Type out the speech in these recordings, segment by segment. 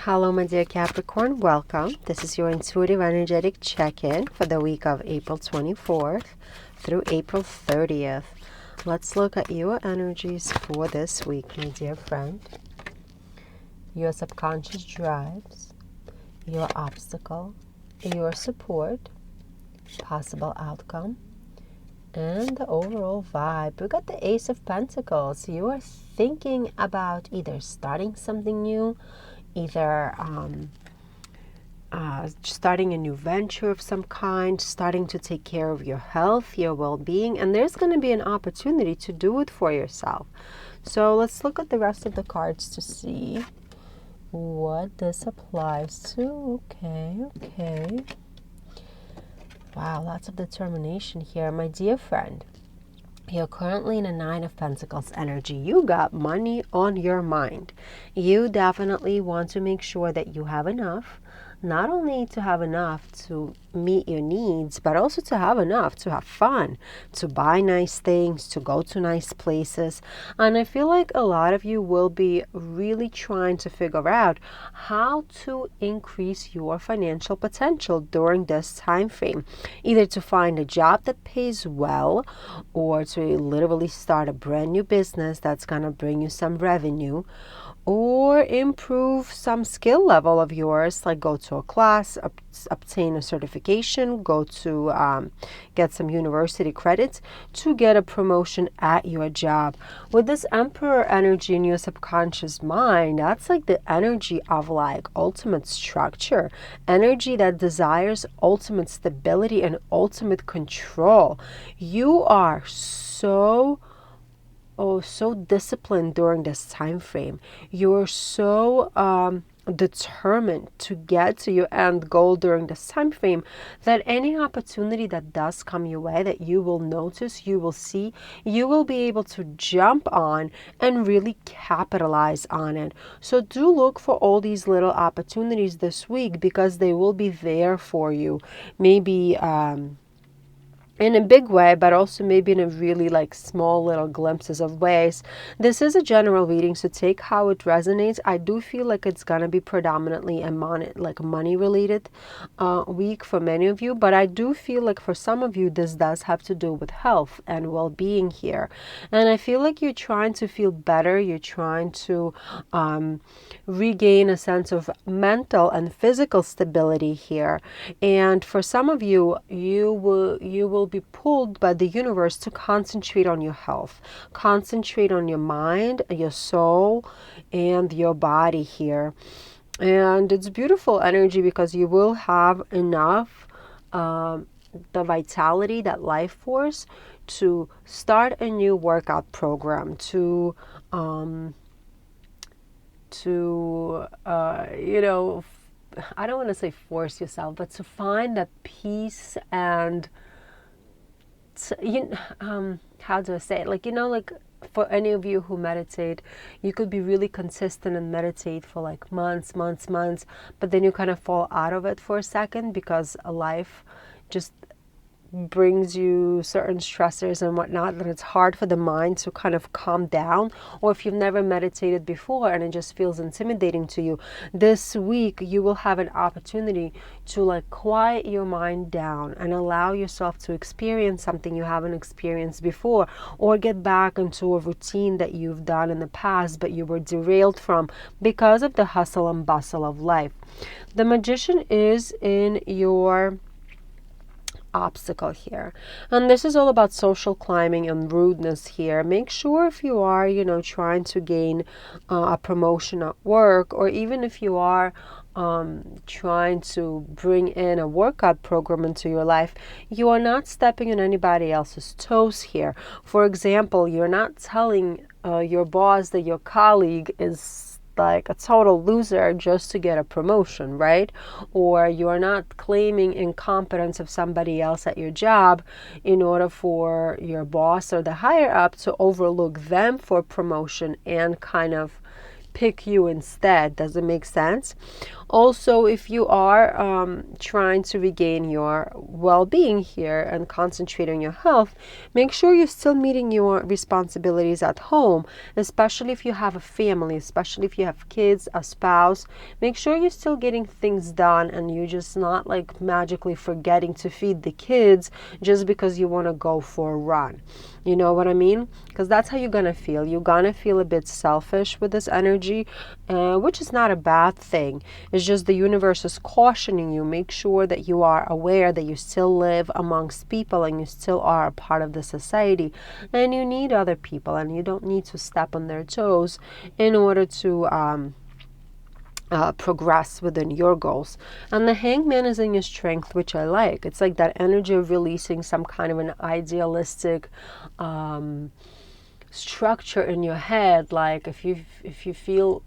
Hello, my dear Capricorn. Welcome. This is your intuitive energetic check-in for the week of April 24th through April 30th. Let's look at your energies for this week, my dear friend. Your subconscious drives, your obstacle, your support, possible outcome, and the overall vibe. We got the Ace of Pentacles. You are thinking about either starting something new, either starting a new venture of some kind, starting to take care of your health, your well-being, and there's going to be an opportunity to do it for yourself. So let's look at the rest of the cards to see what this applies to. Okay. Wow, lots of determination here, my dear friend. You're currently in a Nine of Pentacles energy. You got money on your mind. You definitely want to make sure that you have enough, not only to have enough to meet your needs, but also to have enough to have fun, to buy nice things, to go to nice places. And I feel like a lot of you will be really trying to figure out how to increase your financial potential during this time frame, either to find a job that pays well, or to literally start a brand new business that's going to bring you some revenue, or improve some skill level of yours, like go to a class, obtain a certification, go to get some university credits to get a promotion at your job. With this Emperor energy in your subconscious mind, that's like the energy of like ultimate structure, energy that desires ultimate stability and ultimate control. You are so disciplined during this time frame. You're so determined to get to your end goal during this time frame that any opportunity that does come your way, that you will notice, you will see, you will be able to jump on and really capitalize on it. So do look for all these little opportunities this week, because they will be there for you. Maybe in a big way, but also maybe in a really like small little glimpses of ways. This is a general reading, so take how it resonates. I do feel like it's gonna be predominantly a money related week for many of you, but I do feel like for some of you this does have to do with health and well-being here. And I feel like you're trying to feel better, you're trying to regain a sense of mental and physical stability here. And for some of you, you will be pulled by the universe to concentrate on your health, concentrate on your mind, your soul, and your body here. And it's beautiful energy because you will have enough the vitality, that life force, to start a new workout program, to I don't want to say force yourself, but to find that peace and how do I say it? Like for any of you who meditate, you could be really consistent and meditate for like months, but then you kind of fall out of it for a second because life just brings you certain stressors and whatnot, and it's hard for the mind to kind of calm down. Or if you've never meditated before and it just feels intimidating to you, this week you will have an opportunity to like quiet your mind down and allow yourself to experience something you haven't experienced before, or get back into a routine that you've done in the past but you were derailed from because of the hustle and bustle of life. The Magician is in your obstacle here, and this is all about social climbing and rudeness here. Make sure if you are trying to gain a promotion at work, or even if you are trying to bring in a workout program into your life, you are not stepping on anybody else's toes here. For example, you're not telling your boss that your colleague is like a total loser just to get a promotion, right? Or you're not claiming incompetence of somebody else at your job in order for your boss or the higher up to overlook them for promotion and kind of pick you instead. Does it make sense? Also, if you are trying to regain your well-being here and concentrate on your health, make sure you're still meeting your responsibilities at home, especially if you have a family, especially if you have kids, a spouse. Make sure you're still getting things done and you're just not like magically forgetting to feed the kids just because you want to go for a run. You know what I mean? Because that's how you're going to feel. You're going to feel a bit selfish with this energy, which is not a bad thing. It's just the universe is cautioning you. Make sure that you are aware that you still live amongst people and you still are a part of the society. And you need other people and you don't need to step on their toes in order to progress within your goals. And the Hangman is in your strength, which I like. It's like that energy of releasing some kind of an idealistic structure in your head. Like if you feel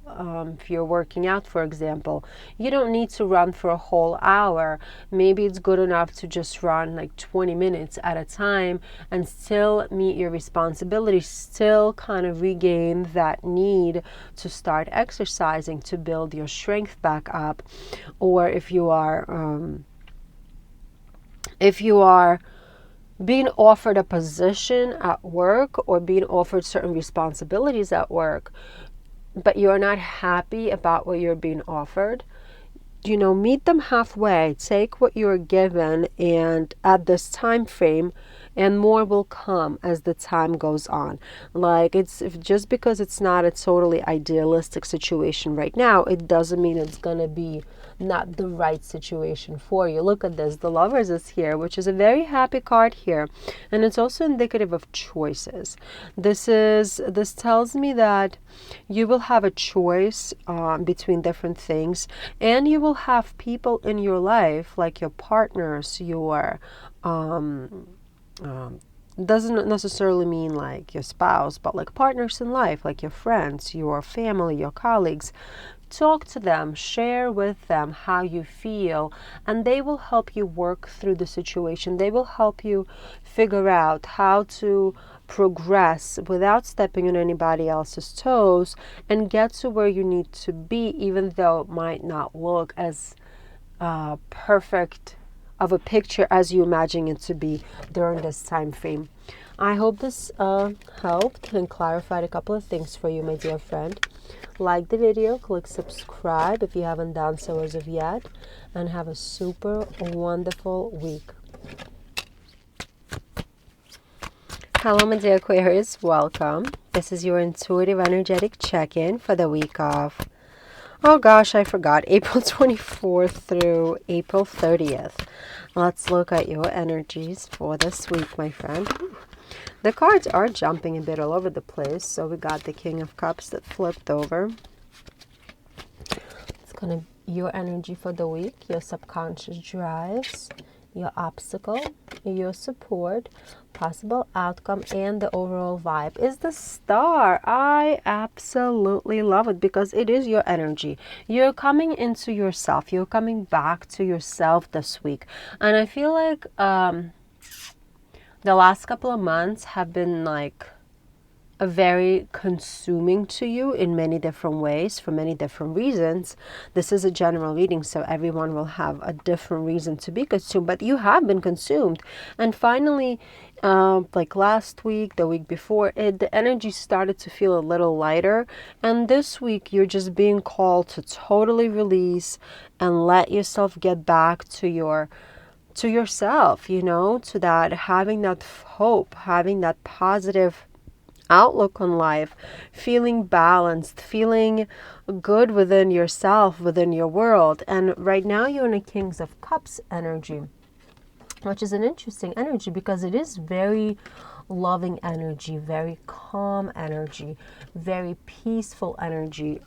if you're working out, for example, you don't need to run for a whole hour. Maybe it's good enough to just run like 20 minutes at a time and still meet your responsibilities, still kind of regain that need to start exercising to build your strength back up. Or if you are being offered a position at work or being offered certain responsibilities at work, but you're not happy about what you're being offered, meet them halfway. Take what you're given and at this time frame, and more will come as the time goes on. Like just because it's not a totally idealistic situation right now, it doesn't mean it's going to be not the right situation for you. Look at this. The Lovers is here, which is a very happy card here. And it's also indicative of choices. This tells me that you will have a choice between different things, and you will have people in your life, like your partners, your doesn't necessarily mean like your spouse, but like partners in life, like your friends, your family, your colleagues. Talk to them, share with them how you feel, and they will help you work through the situation. They will help you figure out how to progress without stepping on anybody else's toes and get to where you need to be, even though it might not look as perfect of a picture as you imagine it to be during this time frame. I hope this helped and clarified a couple of things for you, my dear friend. Like the video, click subscribe if you haven't done so as of yet, and have a super wonderful week. Hello, my dear Aquarius, welcome. This is your intuitive energetic check-in for the week of, oh gosh, I forgot, April 24th through April 30th. Let's look at your energies for this week, my friend. The cards are jumping a bit all over the place. So we got the King of Cups that flipped over. It's going to be your energy for the week, your subconscious drives, your obstacle, your support, possible outcome, and the overall vibe is the Star. I absolutely love it because it is your energy. You're coming into yourself. You're coming back to yourself this week. And I feel like the last couple of months have been like a very consuming to you in many different ways for many different reasons. This is a general reading, so everyone will have a different reason to be consumed, but you have been consumed. And finally, like last week, the week before, the energy started to feel a little lighter. And this week, you're just being called to totally release and let yourself get back to yourself, to that, having that hope, having that positive outlook on life, feeling balanced, feeling good within yourself, within your world. And right now you're in a Kings of Cups energy, which is an interesting energy because it is very loving energy, very calm energy, very peaceful energy,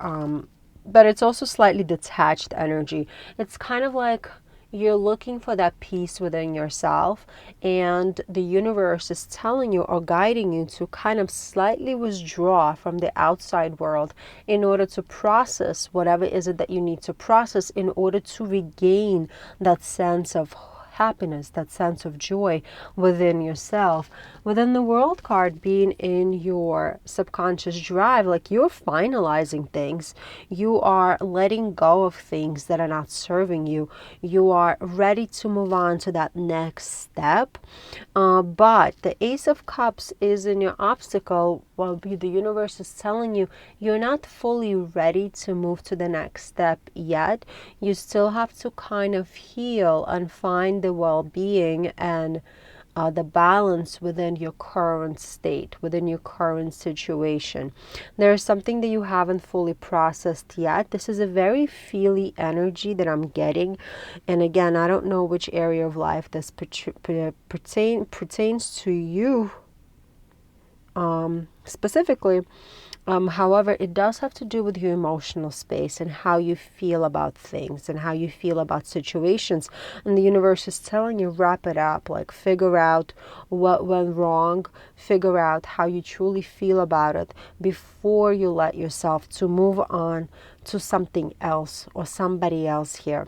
but it's also slightly detached energy. It's kind of like you're looking for that peace within yourself, and the universe is telling you or guiding you to kind of slightly withdraw from the outside world in order to process whatever is it that you need to process in order to regain that sense of happiness, that sense of joy within yourself. Within the World card being in your subconscious drive, like you're finalizing things. You are letting go of things that are not serving you. You are ready to move on to that next step. But the Ace of Cups is in your obstacle. Well, the universe is telling you you're not fully ready to move to the next step yet. You still have to kind of heal and find the well-being and the balance within your current state, within your current situation. There is something that you haven't fully processed yet. This is a very feely energy that I'm getting. And again, I don't know which area of life this pertains to you specifically. However, it does have to do with your emotional space and how you feel about things and how you feel about situations. And the universe is telling you, wrap it up, like figure out what went wrong, figure out how you truly feel about it before you let yourself to move on to something else or somebody else here.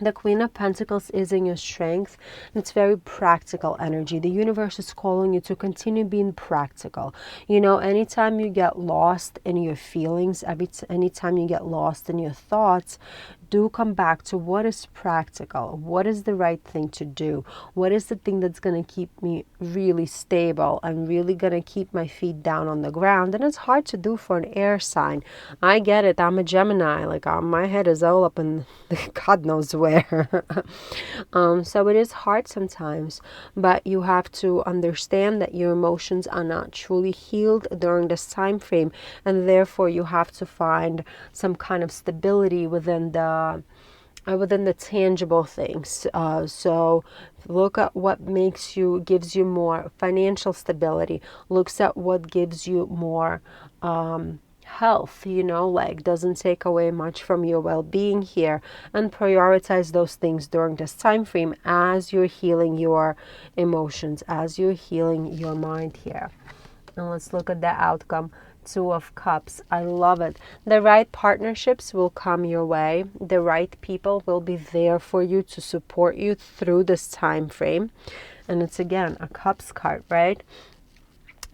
The Queen of Pentacles is in your strength. It's very practical energy. The universe is calling you to continue being practical. You know, anytime you get lost in your feelings, anytime you get lost in your thoughts, do come back to what is practical. What is the right thing to do? What is the thing that's going to keep me really stable and really going to keep my feet down on the ground? And it's hard to do for an air sign. I get it. I'm a Gemini. Like my head is all up in God knows where. So it is hard sometimes, but you have to understand that your emotions are not truly healed during this time frame, and therefore you have to find some kind of stability within the tangible things. So look at what gives you more financial stability. Looks at what gives you more health, like doesn't take away much from your well-being here, and prioritize those things during this time frame as you're healing your emotions, as you're healing your mind here. And let's look at the outcome. Two of Cups. I love it. The right partnerships will come your way. The right people will be there for you to support you through this time frame. And it's again a Cups card, right?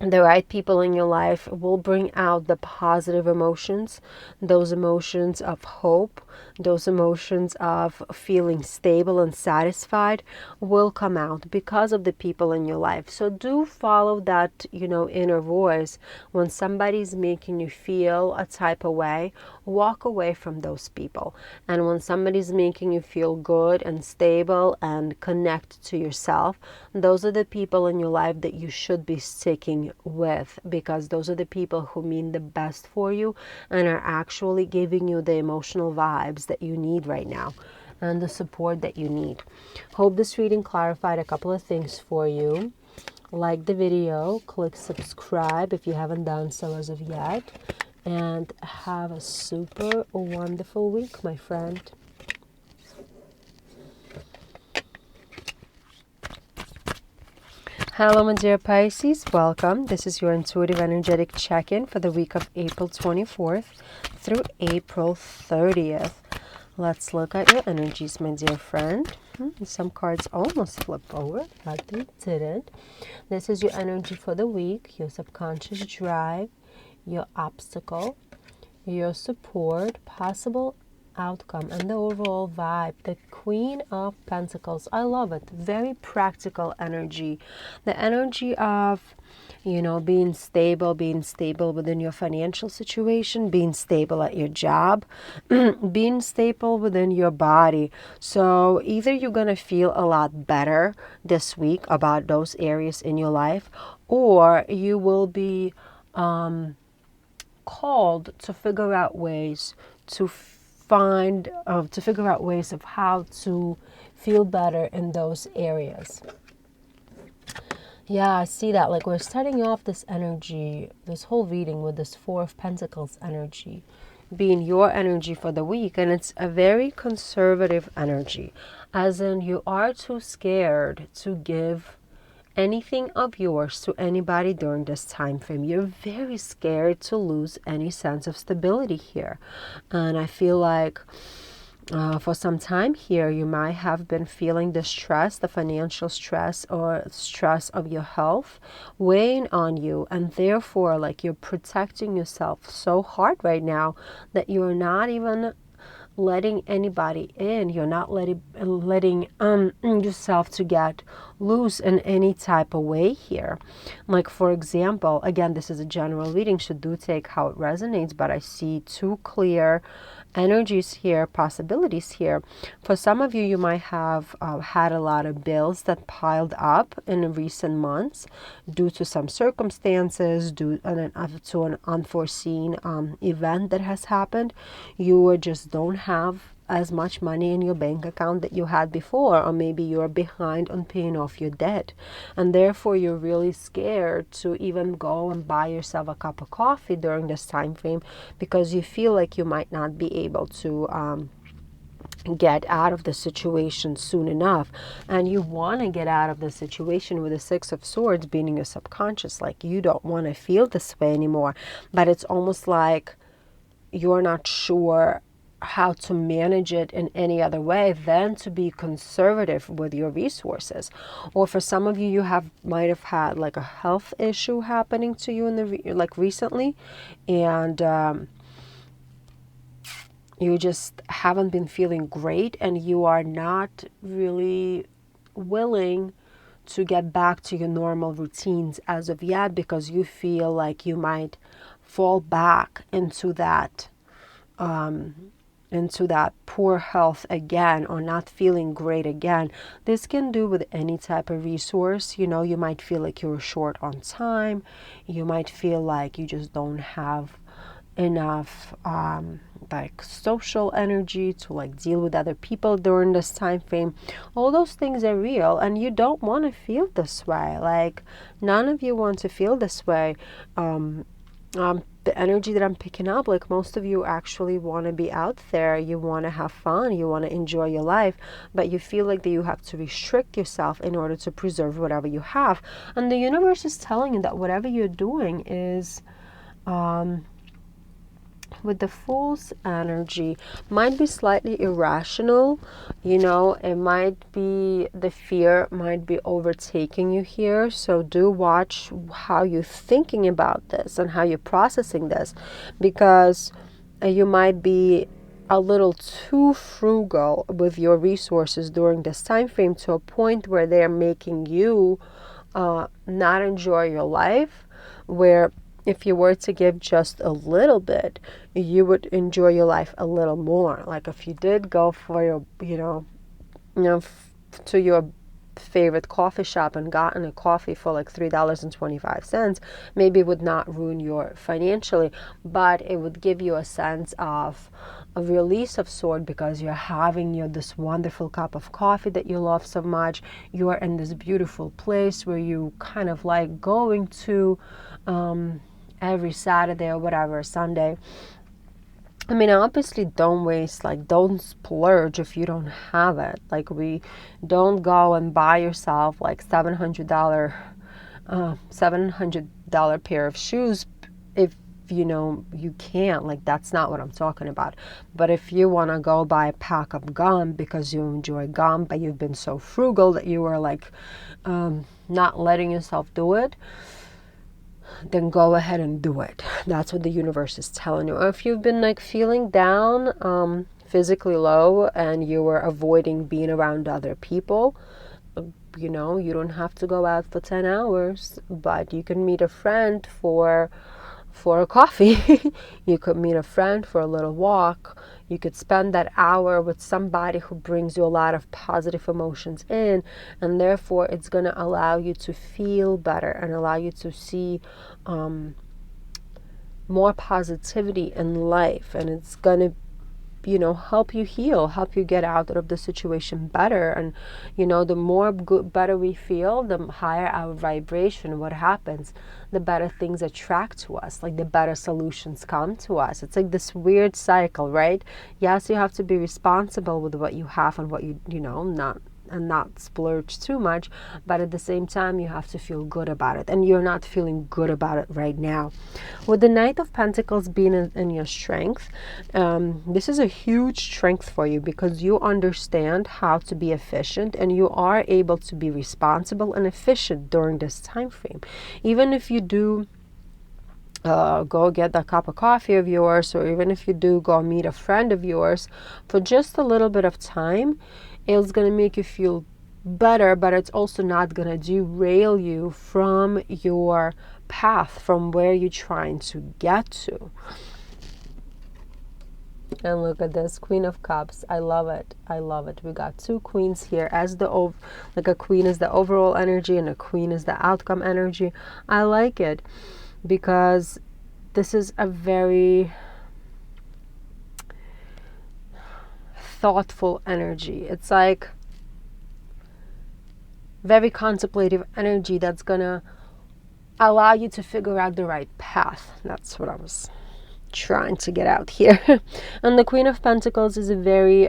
The right people in your life will bring out the positive emotions, those emotions of hope, those emotions of feeling stable and satisfied will come out because of the people in your life. So do follow that, inner voice. When somebody's making you feel a type of way, walk away from those people. And when somebody's making you feel good and stable and connect to yourself, those are the people in your life that you should be sticking with, because those are the people who mean the best for you and are actually giving you the emotional vibes that you need right now and the support that you need. Hope this reading clarified a couple of things for you. Like the video, click subscribe if you haven't done so as of yet, and have a super wonderful week, my friend. Hello, my dear Pisces. Welcome. This is your intuitive energetic check-in for the week of April 24th through April 30th. Let's look at your energies, my dear friend. Some cards almost flipped over, but they didn't. This is your energy for the week, your subconscious drive, your obstacle, your support, possible outcome, and the overall vibe. The Queen of Pentacles. I love it. Very practical energy. The energy of, being stable within your financial situation, being stable at your job, being stable within your body. So either you're going to feel a lot better this week about those areas in your life, or you will be called to figure out ways to figure out ways of how to feel better in those areas. Yeah, I see that. Like, we're starting off this energy, this whole reading with this Four of Pentacles energy being your energy for the week, and it's a very conservative energy, as in you are too scared to give anything of yours to anybody during this time frame. You're very scared to lose any sense of stability here. And I feel like For some time here, you might have been feeling the stress, the financial stress or stress of your health weighing on you. And therefore, like, you're protecting yourself so hard right now that you're not even letting anybody in. You're not letting yourself to get loose in any type of way here. Like, for example, again, this is a general reading, so do take how it resonates, but I see two clear energies here, possibilities here. For some of you, you might have had a lot of bills that piled up in recent months due to some circumstances, due to an unforeseen event that has happened. You just don't have as much money in your bank account that you had before, or maybe you're behind on paying off your debt, and therefore you're really scared to even go and buy yourself a cup of coffee during this time frame because you feel like you might not be able to get out of the situation soon enough. And you want to get out of the situation with the Six of Swords being in your subconscious, like you don't want to feel this way anymore, but it's almost like you're not sure how to manage it in any other way than to be conservative with your resources. Or for some of you, you might have had like a health issue happening to you in the like recently, and you just haven't been feeling great, and you are not really willing to get back to your normal routines as of yet because you feel like you might fall back into that poor health again, or not feeling great again. This can do with any type of resource. You know, you might feel like you're short on time. You might feel like you just don't have enough like social energy to like deal with other people during this time frame. All those things are real, and you don't want to feel this way. Like, none of you want to feel this way. The energy that I'm picking up, like, most of you actually want to be out there. You want to have fun. You want to enjoy your life, but you feel like that you have to restrict yourself in order to preserve whatever you have. And the universe is telling you that whatever you're doing is with the Fool's energy might be slightly irrational. You know, it might be, the fear might be overtaking you here. So do watch how you're thinking about this and how you're processing this, because you might be a little too frugal with your resources during this time frame, to a point where they're making you not enjoy your life, where if you were to give just a little bit, you would enjoy your life a little more. Like, if you did go for your, to your favorite coffee shop and gotten a coffee for like $3.25, maybe it would not ruin your financially, but it would give you a sense of a release of sort, because you're having this wonderful cup of coffee that you love so much. You are in this beautiful place where you kind of like going to every Saturday or whatever, Sunday. I mean, obviously don't splurge if you don't have it. Like, we don't go and buy yourself like $700 pair of shoes if you can't. Like, that's not what I'm talking about. But if you want to go buy a pack of gum because you enjoy gum, but you've been so frugal that you were like not letting yourself do it, then go ahead and do it. That's what the universe is telling you. Or if you've been like feeling down, physically low, and you were avoiding being around other people, you don't have to go out for 10 hours, but you can meet a friend for a coffee. You could meet a friend for a little walk. You could spend that hour with somebody who brings you a lot of positive emotions in, and therefore it's going to allow you to feel better and allow you to see more positivity in life, and it's going to help you heal, help you get out of the situation better. And the more better we feel, the higher our vibration. What happens? The better things attract to us, like the better solutions come to us. It's like this weird cycle, right? Yes, you have to be responsible with what you have and what you not and not splurge too much, but at the same time you have to feel good about it, and you're not feeling good about it right now. With the Knight of Pentacles being in your strength, this is a huge strength for you because you understand how to be efficient, and you are able to be responsible and efficient during this time frame. Even if you do go get that cup of coffee of yours, or even if you do go meet a friend of yours for just a little bit of time, it's going to make you feel better, but it's also not going to derail you from your path, from where you're trying to get to. And look at this, Queen of Cups. I love it. I love it. We got two queens here, as like a queen is the overall energy and a queen is the outcome energy. I like it because this is a very thoughtful energy. It's like very contemplative energy that's gonna allow you to figure out the right path. That's what I was trying to get out here. And the Queen of Pentacles is a very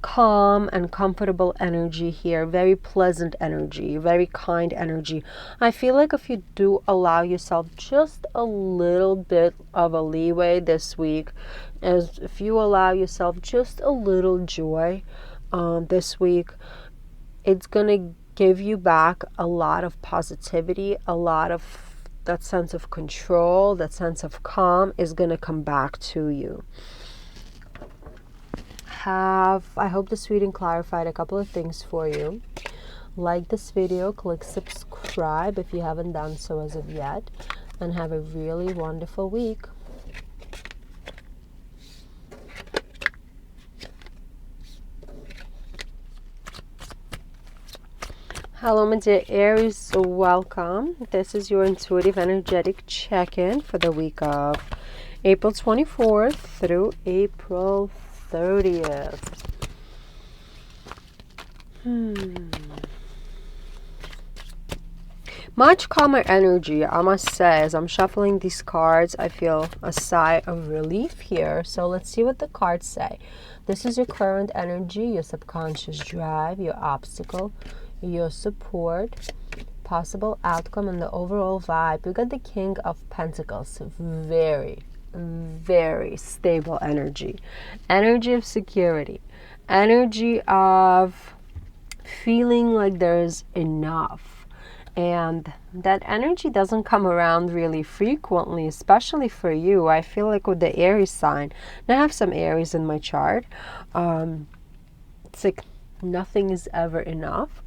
calm and comfortable energy here, very pleasant energy, very kind energy. I feel like if you do allow yourself just a little bit of a leeway this week, as if you allow yourself just a little joy this week, it's gonna give you back a lot of positivity, a lot of that sense of control, that sense of calm is gonna come back to you. I hope this reading clarified a couple of things for you. Like this video, click subscribe if you haven't done so as of yet, and have a really wonderful week. Hello, my dear Aries, welcome. This is your intuitive energetic check-in for the week of April 24th through April 30th. Much calmer energy, I must say. As I'm shuffling these cards, I feel a sigh of relief here. So let's see what the cards say. This is your current energy, your subconscious drive, your obstacle, your support, possible outcome, and the overall vibe. We got the King of Pentacles. Very, very stable energy. Energy of security. Energy of feeling like there's enough. And that energy doesn't come around really frequently, especially for you. I feel like with the Aries sign, and I have some Aries in my chart, it's like nothing is ever enough.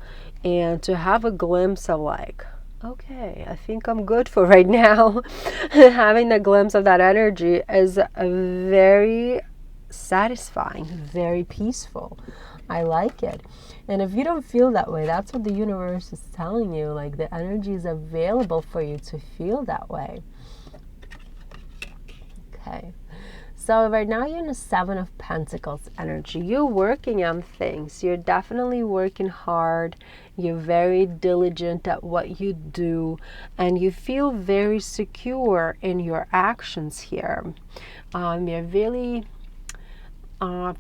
And to have a glimpse of like, okay, I think I'm good for right now. Having a glimpse of that energy is very satisfying, very peaceful. I like it. And if you don't feel that way, that's what the universe is telling you. Like the energy is available for you to feel that way. Okay. So right now you're in a Seven of Pentacles energy. You're working on things. You're definitely working hard. You're very diligent at what you do. And you feel very secure in your actions here. You're really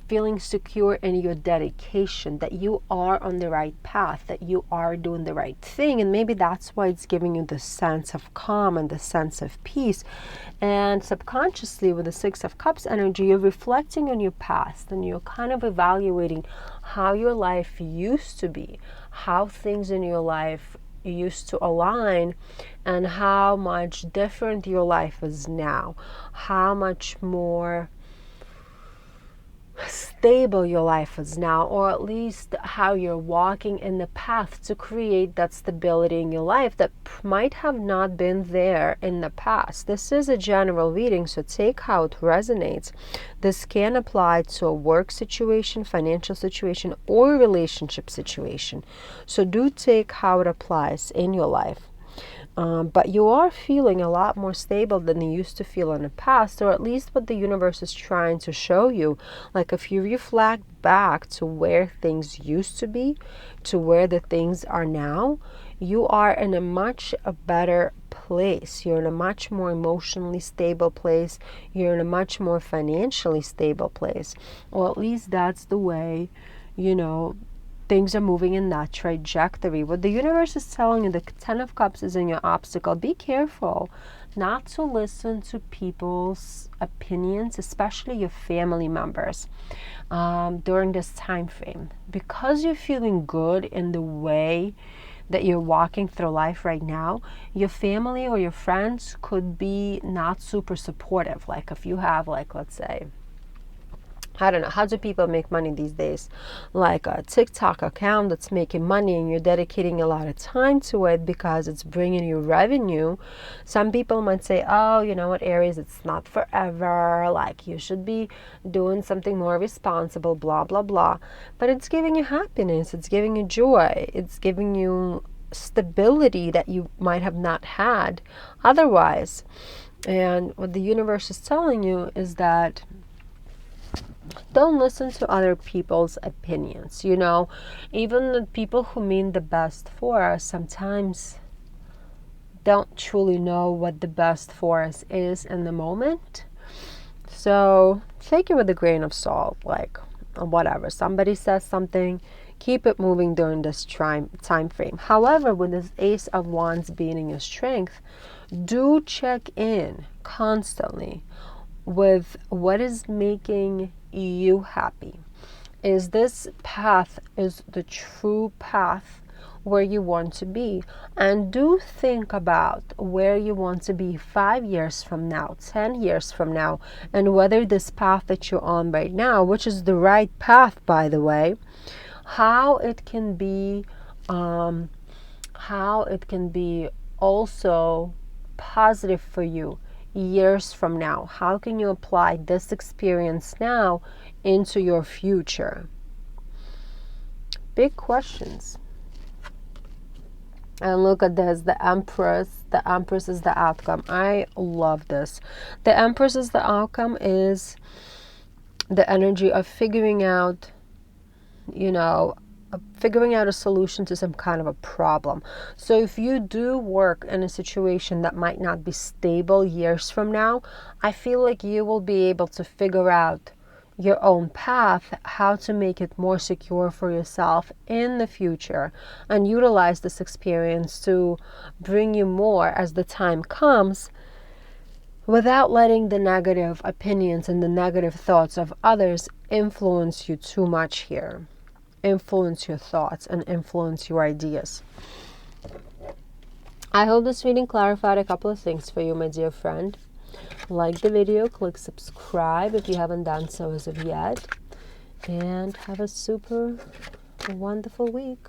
feeling secure in your dedication, that you are on the right path, that you are doing the right thing. And maybe that's why it's giving you the sense of calm and the sense of peace. And subconsciously with the Six of Cups energy, you're reflecting on your past and you're kind of evaluating how your life used to be, how things in your life used to align, and how much different your life is now, how much more stable your life is now, or at least how you're walking in the path to create that stability in your life that might have not been there in the past. This is a general reading, so take how it resonates. This can apply to a work situation, financial situation, or relationship situation. So do take how it applies in your life. But you are feeling a lot more stable than you used to feel in the past, or at least what the universe is trying to show you. Like if you reflect back to where things used to be, to where the things are now, you are in a much better place. You're in a much more emotionally stable place. You're in a much more financially stable place. Or at least that's the way, you know, things are moving in that trajectory. What the universe is telling you, the Ten of Cups is in your obstacle. Be careful not to listen to people's opinions, especially your family members, during this time frame. Because you're feeling good in the way that you're walking through life right now, your family or your friends could be not super supportive. Like if you have, like, let's say, I don't know, how do people make money these days? Like a TikTok account that's making money and you're dedicating a lot of time to it because it's bringing you revenue. Some people might say, oh, you know what, Aries, it's not forever. Like you should be doing something more responsible, blah, blah, blah. But it's giving you happiness. It's giving you joy. It's giving you stability that you might have not had otherwise. And what the universe is telling you is that don't listen to other people's opinions. You know, even the people who mean the best for us sometimes don't truly know what the best for us is in the moment. So take it with a grain of salt, like whatever. Somebody says something, keep it moving during this time frame. However, with this Ace of Wands being in your strength, do check in constantly with what is making you happy. Is this path is the true path where you want to be? And do think about where you want to be 5 years from now, 10 years from now, and whether this path that you're on right now, which is the right path, by the way, how it can be also positive for you years from now. How can you apply this experience now into your future? Big questions. And look at this, the Empress. The Empress is the outcome. I love this. The Empress is the outcome, is the energy of figuring out, you know, figuring out a solution to some kind of a problem. So if you do work in a situation that might not be stable years from now, I feel like you will be able to figure out your own path, how to make it more secure for yourself in the future, and utilize this experience to bring you more as the time comes, without letting the negative opinions and the negative thoughts of others influence you too much here. Influence your thoughts and influence your ideas. I hope this reading clarified a couple of things for you, my dear friend. Like the video, click subscribe if you haven't done so as of yet, and have a super wonderful week.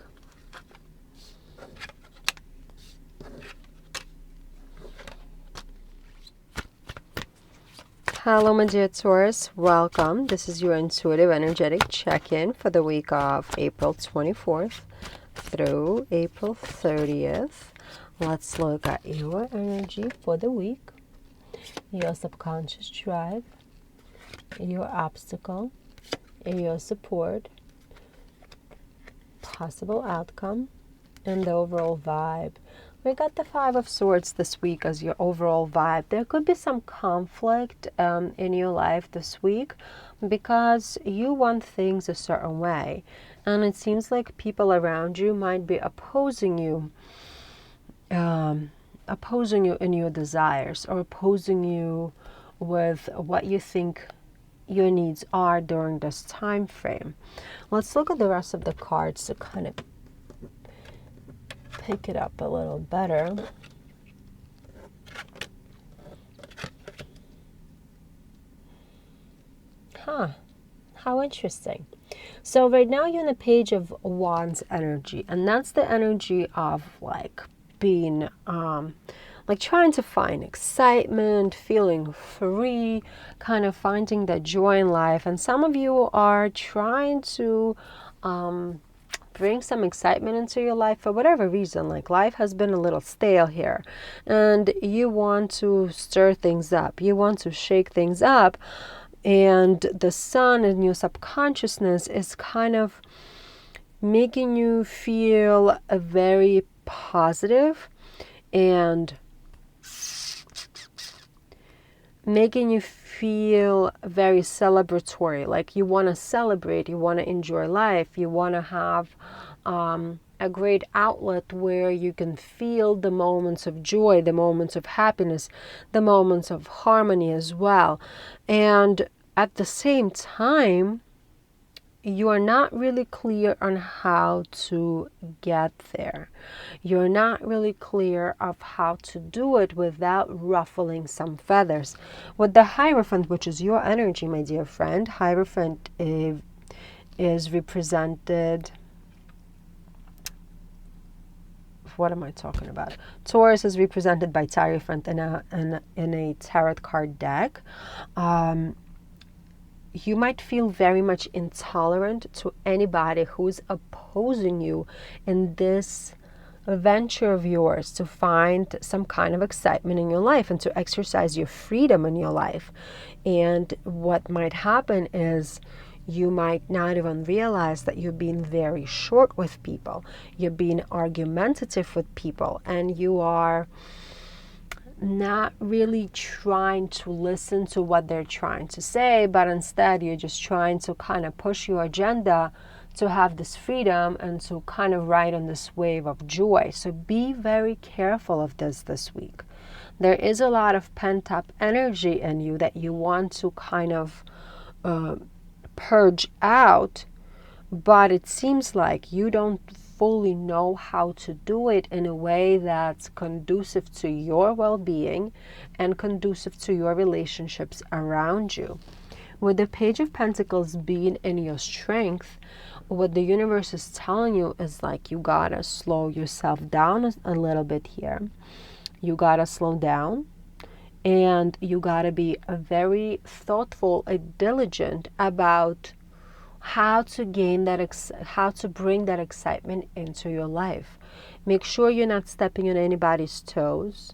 Hello, my dear Taurus. Welcome. This is your intuitive energetic check-in for the week of April 24th through April 30th. Let's look at your energy for the week, your subconscious drive, your obstacle, your support, possible outcome, and the overall vibe. We got the Five of Swords this week as your overall vibe. There could be some conflict in your life this week because you want things a certain way. And it seems like people around you might be opposing you in your desires, or opposing you with what you think your needs are during this time frame. Let's look at the rest of the cards to kind of pick it up a little better. How interesting. So right now you're in the Page of Wands energy, and that's the energy of like being like trying to find excitement, feeling free, kind of finding that joy in life. And some of you are trying to bring some excitement into your life for whatever reason. Like life has been a little stale here, and you want to stir things up. You want to shake things up. And the sun in your subconsciousness is kind of making you feel a very positive and making you feel very celebratory, like you want to celebrate, you want to enjoy life, you want to have a great outlet where you can feel the moments of joy, the moments of happiness, the moments of harmony as well. And at the same time, you are not really clear on how to get there. You're not really clear of how to do it without ruffling some feathers. With the Hierophant, which is your energy, my dear friend, Hierophant is represented... What am I talking about? Taurus is represented by Hierophant in a tarot card deck. You might feel very much intolerant to anybody who's opposing you in this venture of yours to find some kind of excitement in your life and to exercise your freedom in your life. And what might happen is you might not even realize that you're being very short with people. You're being argumentative with people, and you are not really trying to listen to what they're trying to say, but instead you're just trying to kind of push your agenda to have this freedom and to kind of ride on this wave of joy. So be very careful of this week. There is a lot of pent-up energy in you that you want to kind of purge out, but it seems like you don't fully know how to do it in a way that's conducive to your well-being and conducive to your relationships around you. With the Page of Pentacles being in your strength, what the universe is telling you is like you gotta slow yourself down a little bit here. You gotta slow down, and you gotta be very thoughtful and diligent about how to gain that, how to bring that excitement into your life. Make sure you're not stepping on anybody's toes.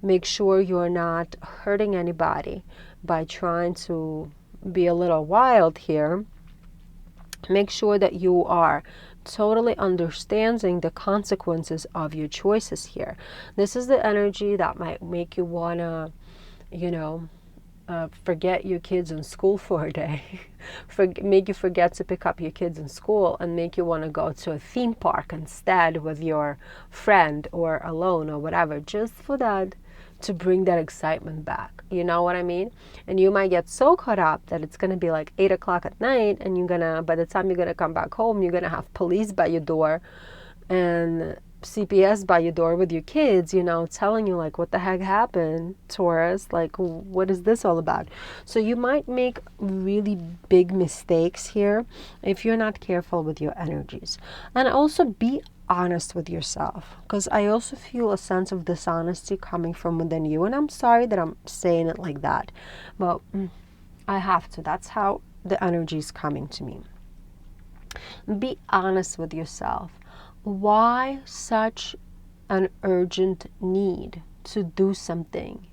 Make sure you're not hurting anybody by trying to be a little wild here. Make sure that you are totally understanding the consequences of your choices here. This is the energy that might make you want to, forget your kids in school for a day. Make you forget to pick up your kids in school and make you want to go to a theme park instead with your friend or alone or whatever, just for that, to bring that excitement back. You know what I mean? And you might get so caught up that it's going to be like 8 o'clock at night, and by the time you're going to come back home, you're going to have police by your door and CPS by your door with your kids, telling you like, what the heck happened, Taurus? Like, what is this all about? So you might make really big mistakes here if you're not careful with your energies. And also be honest with yourself, because I also feel a sense of dishonesty coming from within you. And I'm sorry that I'm saying it like that, but I have to. That's how the energy is coming to me. Be honest with yourself. Why such an urgent need to do something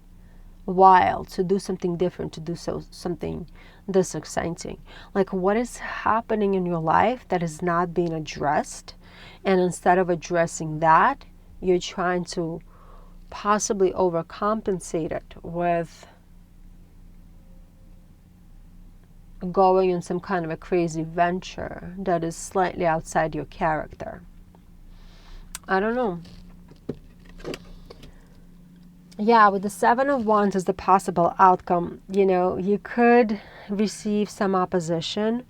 wild, to do something different, to do something this exciting? Like, what is happening in your life that is not being addressed? And instead of addressing that, you're trying to possibly overcompensate it with going in some kind of a crazy venture that is slightly outside your character. I don't know. Yeah, with the Seven of Wands as the possible outcome, you could receive some opposition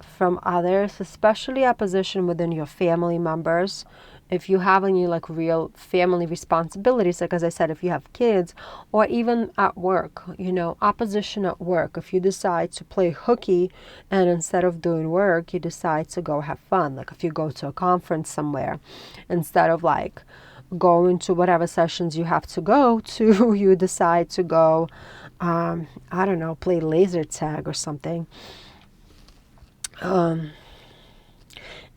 from others, especially opposition within your family members. If you have any real family responsibilities, like as I said, if you have kids, or even at work, opposition at work. If you decide to play hooky and instead of doing work, you decide to go have fun. Like if you go to a conference somewhere, instead of going to whatever sessions you have to go to, you decide to go, play laser tag or something.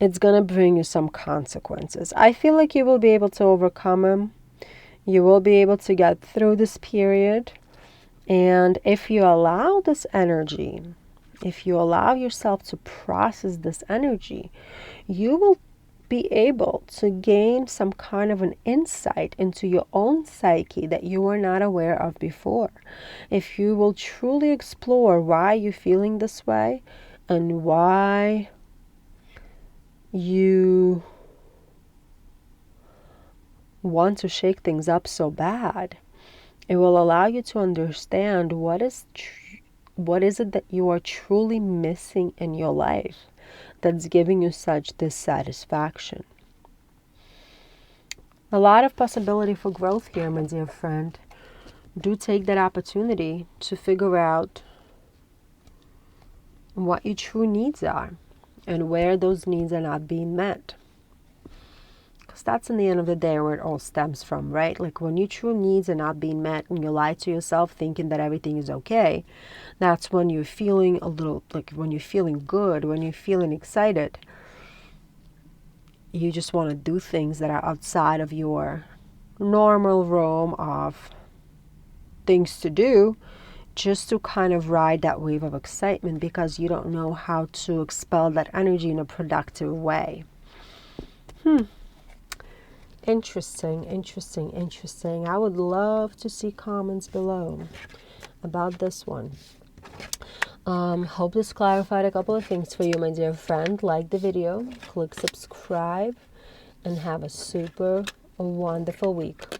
It's going to bring you some consequences. I feel like you will be able to overcome them. You will be able to get through this period. And if you allow this energy, if you allow yourself to process this energy, you will be able to gain some kind of an insight into your own psyche that you were not aware of before. If you will truly explore why you're feeling this way and why you want to shake things up so bad, it will allow you to understand what is it that you are truly missing in your life that's giving you such dissatisfaction. A lot of possibility for growth here, my dear friend. Do take that opportunity to figure out what your true needs are and where those needs are not being met. Because that's in the end of the day where it all stems from, right? Like when your true needs are not being met and you lie to yourself thinking that everything is okay, that's when you're feeling a little, like when you're feeling good, when you're feeling excited. You just want to do things that are outside of your normal realm of things to do, just to kind of ride that wave of excitement because you don't know how to expel that energy in a productive way. Interesting. I would love to see comments below about this one. Hope this clarified a couple of things for you, my dear friend. Like the video, click subscribe, and have a super wonderful week.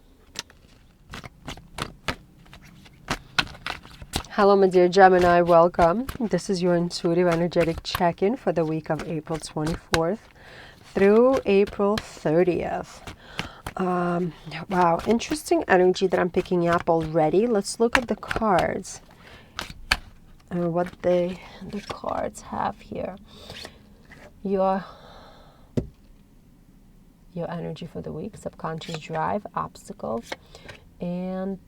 Hello, my dear Gemini, welcome. This is your intuitive energetic check-in for the week of April 24th through April 30th. Wow, interesting energy that I'm picking up already. Let's look at the cards and what the cards have here. Your energy for the week: subconscious drive, obstacles, and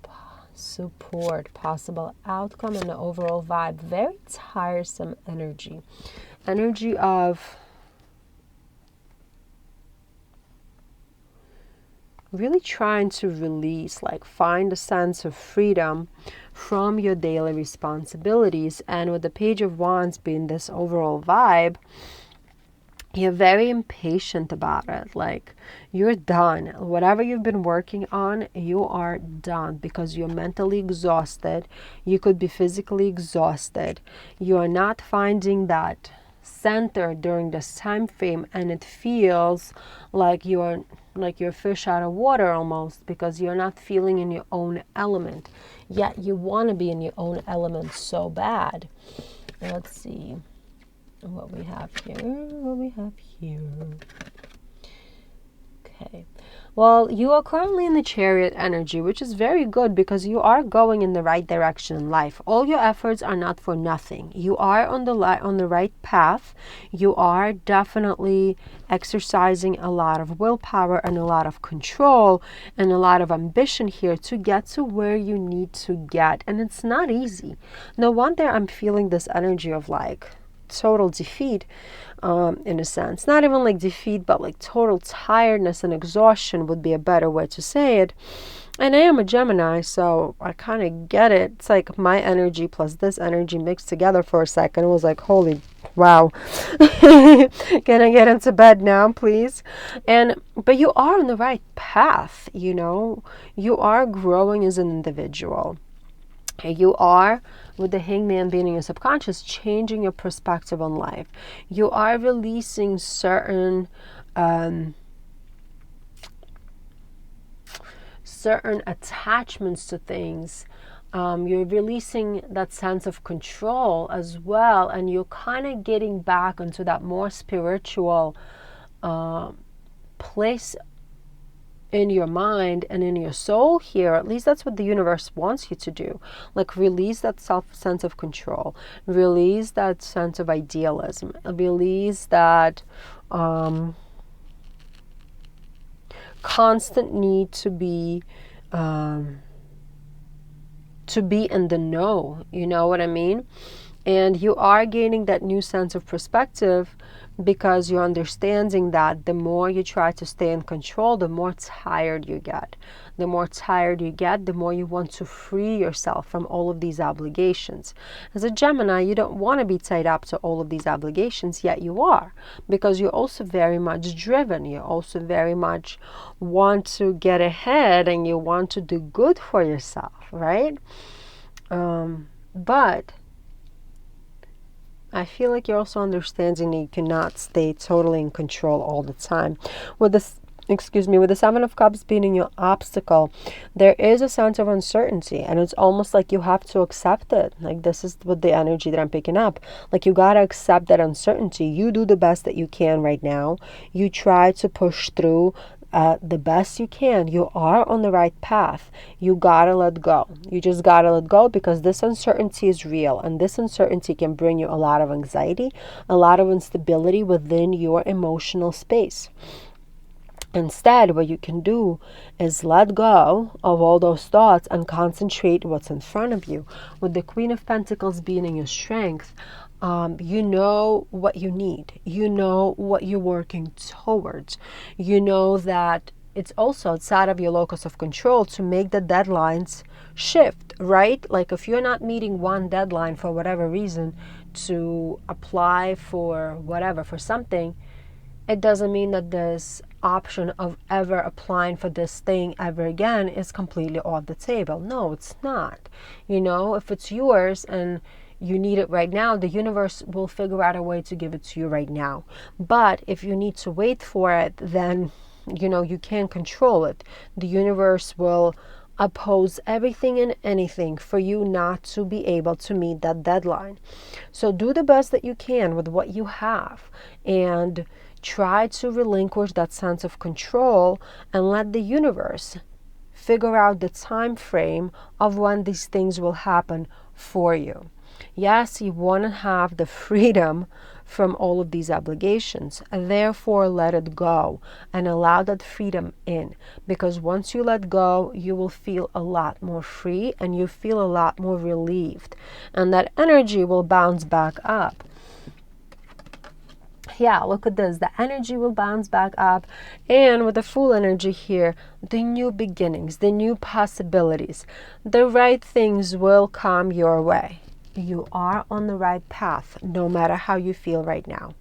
support, possible outcome, and the overall vibe. Very tiresome energy of really trying to release, like find a sense of freedom from your daily responsibilities. And with the Page of Wands being this overall vibe, you're very impatient about it. Like you're done. Whatever you've been working on, you are done because you're mentally exhausted. You could be physically exhausted. You are not finding that center during this time frame, and it feels like you're fish out of water almost, because you're not feeling in your own element. Yet you want to be in your own element so bad. Let's see what we have here. Okay. Well, you are currently in the Chariot energy, which is very good because you are going in the right direction in life. All your efforts are not for nothing. You are on the right path. You are definitely exercising a lot of willpower and a lot of control and a lot of ambition here to get to where you need to get. And it's not easy. No wonder I'm feeling this energy of like total defeat, in a sense. Not even like defeat, but like total tiredness and exhaustion would be a better way to say it. And I am a Gemini, so I kind of get it. It's like my energy plus this energy mixed together for a second. It was like, holy wow. Can I get into bed now, please? But you are on the right path, you know. You are growing as an individual. You are, with the Hangman being in your subconscious, changing your perspective on life. You are releasing certain attachments to things. You're releasing that sense of control as well, and you're kind of getting back into that more spiritual place in your mind and in your soul here. At least that's what the universe wants you to do. Like release that sense of control, release that sense of idealism, release that constant need to be in the know. You know what I mean? And you are gaining that new sense of perspective because you're understanding that the more you try to stay in control, the more tired you get. The more tired you get, the more you want to free yourself from all of these obligations. As a Gemini, you don't want to be tied up to all of these obligations, yet you are, because you're also very much driven. You also very much want to get ahead and you want to do good for yourself, right? But I feel like you're also understanding that you cannot stay totally in control all the time. With this, with the Seven of Cups being in your obstacle, there is a sense of uncertainty, and it's almost like you have to accept it. Like, this is what the energy that I'm picking up. Like, you gotta accept that uncertainty. You do the best that you can right now. You try to push through the best you can. You are on the right path. You gotta let go. You just gotta let go, because this uncertainty is real, and this uncertainty can bring you a lot of anxiety, a lot of instability within your emotional space. Instead, what you can do is let go of all those thoughts and concentrate what's in front of you. With the Queen of Pentacles being in your strength, you know what you need. You know what you're working towards. You know that it's also outside of your locus of control to make the deadlines shift, right? Like, if you're not meeting one deadline for whatever reason to apply for whatever, for something, it doesn't mean that this option of ever applying for this thing ever again is completely off the table. No, it's not. You know, if it's yours and you need it right now, the universe will figure out a way to give it to you right now. But if you need to wait for it, then, you know, you can't control it. The universe will oppose everything and anything for you not to be able to meet that deadline. So do the best that you can with what you have, and try to relinquish that sense of control and let the universe figure out the time frame of when these things will happen for you. Yes, you want to have the freedom from all of these obligations. Therefore, let it go and allow that freedom in. Because once you let go, you will feel a lot more free and you feel a lot more relieved. And that energy will bounce back up. Yeah, look at this. The energy will bounce back up. And with the full energy here, the new beginnings, the new possibilities, the right things will come your way. You are on the right path, no matter how you feel right now.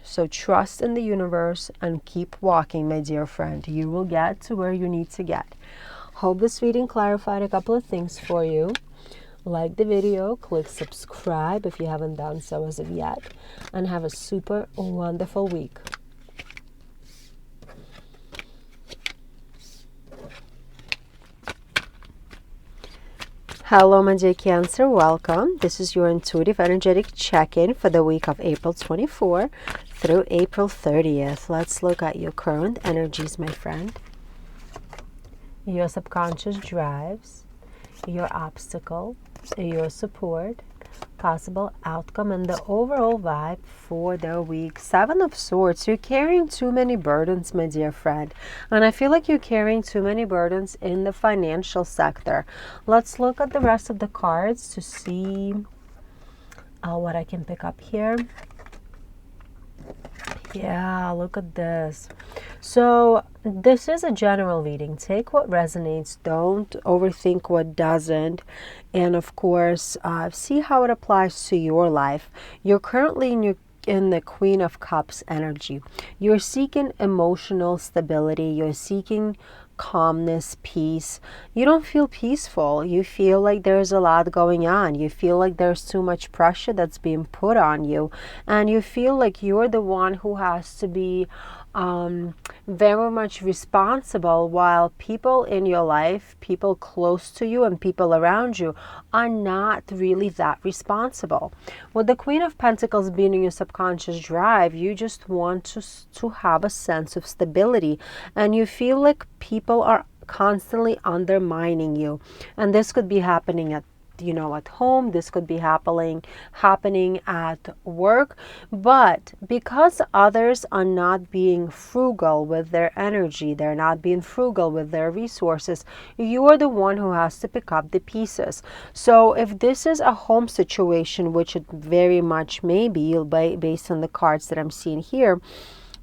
So trust in the universe and keep walking, my dear friend. You will get to where you need to get. Hope this reading clarified a couple of things for you. Like the video, click subscribe if you haven't done so as of yet, and have a super wonderful week. Hello, my dear Cancer, welcome. This is your intuitive energetic check-in for the week of April 24 through April 30th. Let's look at your current energies, my friend. Your subconscious drives, your obstacle, your support, possible outcome, and the overall vibe for the week. Seven of Swords. You're carrying too many burdens, my dear friend, and I feel like you're carrying too many burdens in the financial sector. Let's look at the rest of the cards to see what I can pick up here. Yeah, look at this. So this is a general reading. Take what resonates. Don't overthink what doesn't. And of course, see how it applies to your life. You're currently in the Queen of Cups energy. You're seeking emotional stability. You're seeking calmness, peace. You don't feel peaceful. You feel like there's a lot going on. You feel like there's too much pressure that's being put on you, and you feel like you're the one who has to be very much responsible, while people in your life, people close to you and people around you, are not really that responsible. With the Queen of Pentacles being in your subconscious drive, you just want to have a sense of stability, and you feel like people are constantly undermining you, and this could be happening at at home. This could be happening at work. But because others are not being frugal with their energy, they're not being frugal with their resources, you're the one who has to pick up the pieces. So if this is a home situation, which it very much may be based on the cards that I'm seeing here,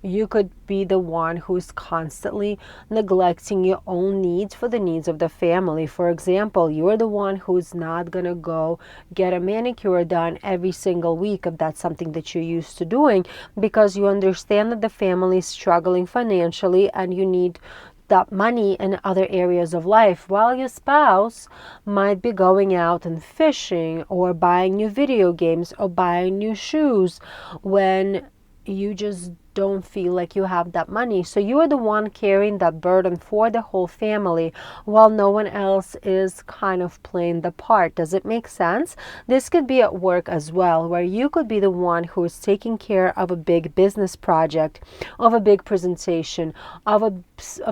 you could be the one who's constantly neglecting your own needs for the needs of the family. For example, you're the one who's not going to go get a manicure done every single week if that's something that you're used to doing, because you understand that the family is struggling financially and you need that money in other areas of life, while your spouse might be going out and fishing or buying new video games or buying new shoes when you just don't feel like you have that money. So you are the one carrying that burden for the whole family while no one else is kind of playing the part. Does it make sense? This could be at work as well, where you could be the one who is taking care of a big business project, of a big presentation, of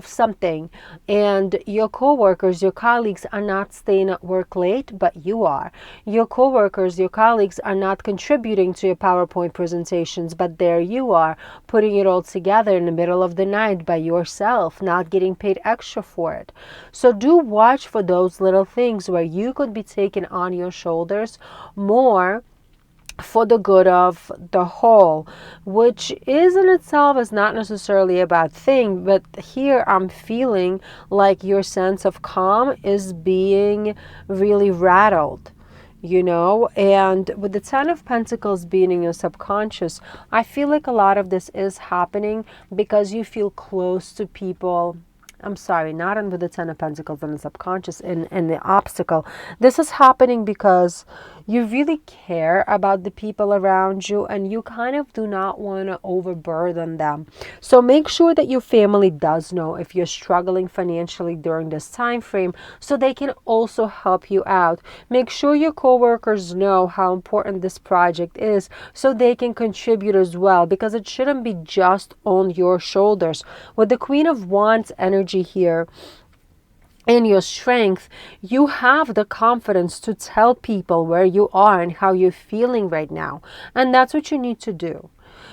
something, and your coworkers, your colleagues are not staying at work late, but you are. Your coworkers, your colleagues are not contributing to your PowerPoint presentations, but there you are, putting it all together in the middle of the night by yourself, not getting paid extra for it. So do watch for those little things where you could be taking on your shoulders more for the good of the whole, which is in itself is not necessarily a bad thing. But here I'm feeling like your sense of calm is being really rattled. And with the Ten of Pentacles being in your subconscious, I feel like a lot of this is happening because you feel close to people. I'm sorry, not with the Ten of Pentacles and the subconscious and the obstacle. This is happening because you really care about the people around you and you kind of do not want to overburden them. So make sure that your family does know if you're struggling financially during this time frame so they can also help you out. Make sure your coworkers know how important this project is so they can contribute as well, because it shouldn't be just on your shoulders. With the Queen of Wands energy here, in your strength, you have the confidence to tell people where you are and how you're feeling right now. And that's what you need to do.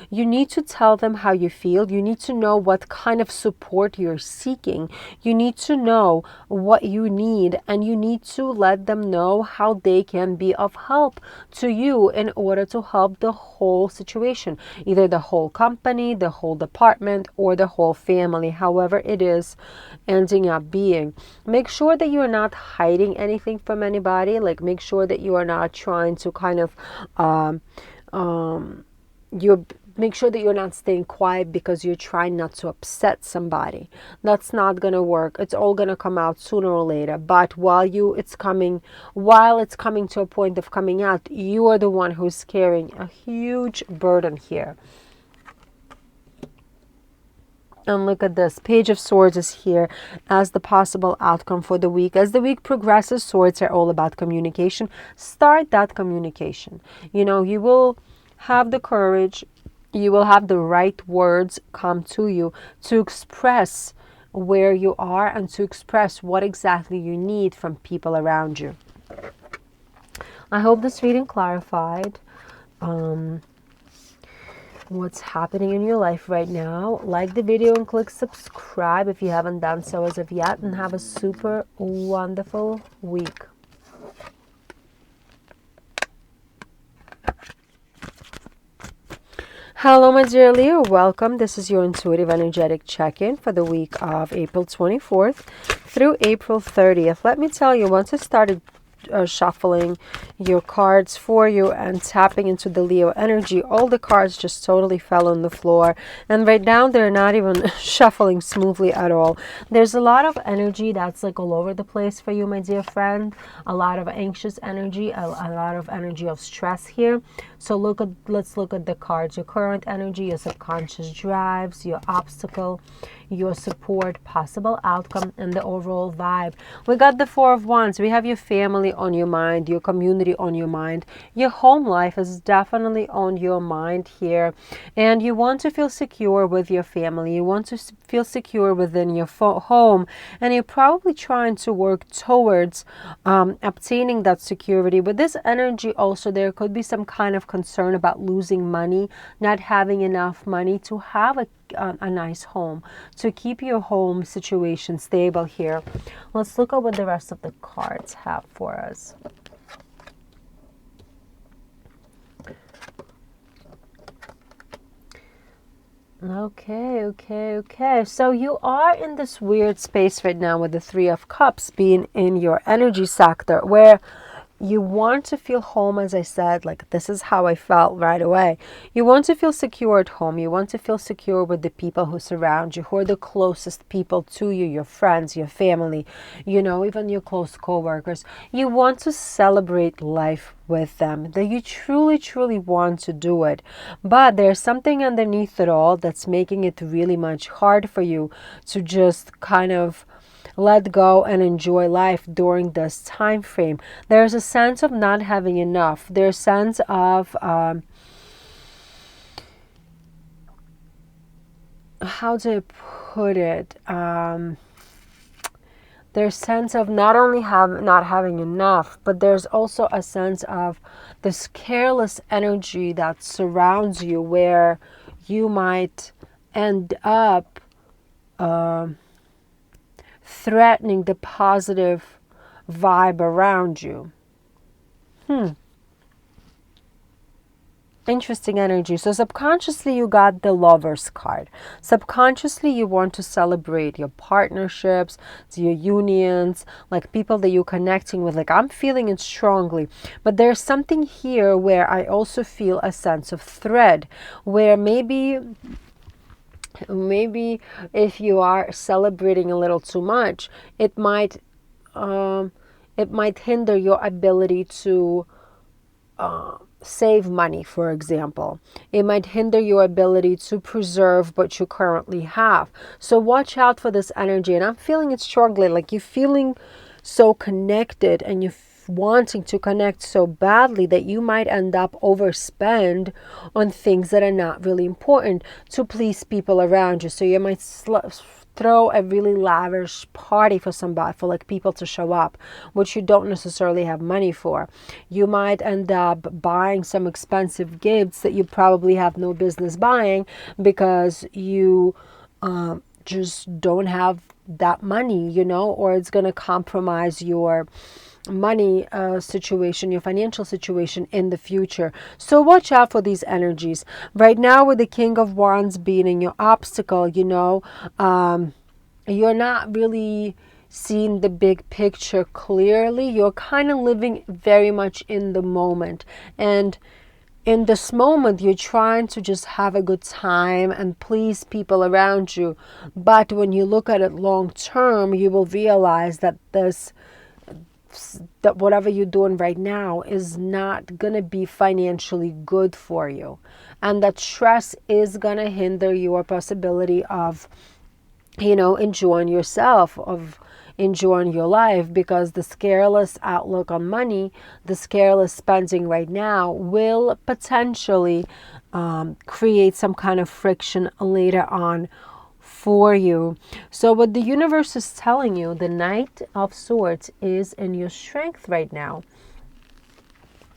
You need to tell them how you feel. You need to know what kind of support you're seeking. You need to know what you need, and you need to let them know how they can be of help to you in order to help the whole situation, either the whole company, the whole department, or the whole family, however it is ending up being. Make sure that you're not hiding anything from anybody. Like, make sure that you are not trying to kind of make sure that you're not staying quiet because you're trying not to upset somebody. That's not going to work. It's all going to come out sooner or later. But while it's coming to a point of coming out, you are the one who's carrying a huge burden here. And look at this. Page of Swords is here as the possible outcome for the week. As the week progresses, swords are all about communication. Start that communication. You will have the courage, you will have the right words come to you to express where you are and to express what exactly you need from people around you. I hope this reading clarified what's happening in your life right now. Like the video and click subscribe if you haven't done so as of yet, and have a super wonderful week. Hello, my dear Leo. Welcome. This is your intuitive energetic check-in for the week of April 24th through April 30th. Let me tell you, once I started shuffling your cards for you and tapping into the Leo energy, all the cards just totally fell on the floor, and right now they're not even shuffling smoothly at all. There's a lot of energy that's like all over the place for you, my dear friend. A lot of anxious energy, a lot of energy of stress here. So let's look at the cards. Your current energy, your subconscious drives, your obstacle, your support, possible outcome, and the overall vibe. We got the Four of Wands. We have your family on your mind, your community on your mind. Your home life is definitely on your mind here. And you want to feel secure with your family. You want to feel secure within your home. And you're probably trying to work towards obtaining that security. With this energy also, there could be some kind of concern about losing money, not having enough money to have a nice home, to keep your home situation stable here. Let's look at what the rest of the cards have for us. Okay. So you are in this weird space right now with the Three of Cups being in your energy sector, where you want to feel home, as I said, like this is how I felt right away. You want to feel secure at home. You want to feel secure with the people who surround you, who are the closest people to you, your friends, your family, you know, even your close co-workers. You want to celebrate life with them, that you truly want to do it. But there's something underneath it all that's making it really much hard for you to just kind of let go and enjoy life during this time frame. There's a sense of not having enough. There's a sense of how to put it, there's a sense of not only not having enough, but there's also a sense of this careless energy that surrounds you, where you might end up threatening the positive vibe around you. Interesting energy. So subconsciously you got the Lovers card. Subconsciously you want to celebrate your partnerships, your unions, like people that you're connecting with. Like I'm feeling it strongly. But there's something here where I also feel a sense of threat, where maybe if you are celebrating a little too much, it might hinder your ability to save money, for example. It might hinder your ability to preserve what you currently have. So watch out for this energy. And I'm feeling it strongly, like you're feeling so connected and you're wanting to connect so badly that you might end up overspend on things that are not really important to please people around you. So you might throw a really lavish party for somebody, for like people to show up, which you don't necessarily have money for. You might end up buying some expensive gifts that you probably have no business buying because you just don't have that money, you know, or it's going to compromise your money situation, your financial situation in the future. So watch out for these energies. Right now with the King of Wands being in your obstacle, you know, you're not really seeing the big picture clearly. You're kind of living very much in the moment. And in this moment, you're trying to just have a good time and please people around you. But when you look at it long term, you will realize that that whatever you're doing right now is not going to be financially good for you. And that stress is going to hinder your possibility of, you know, enjoying yourself, of enjoying your life, because the careless outlook on money, the careless spending right now will potentially create some kind of friction later on for you. So what the universe is telling you, the Knight of Swords is in your strength right now.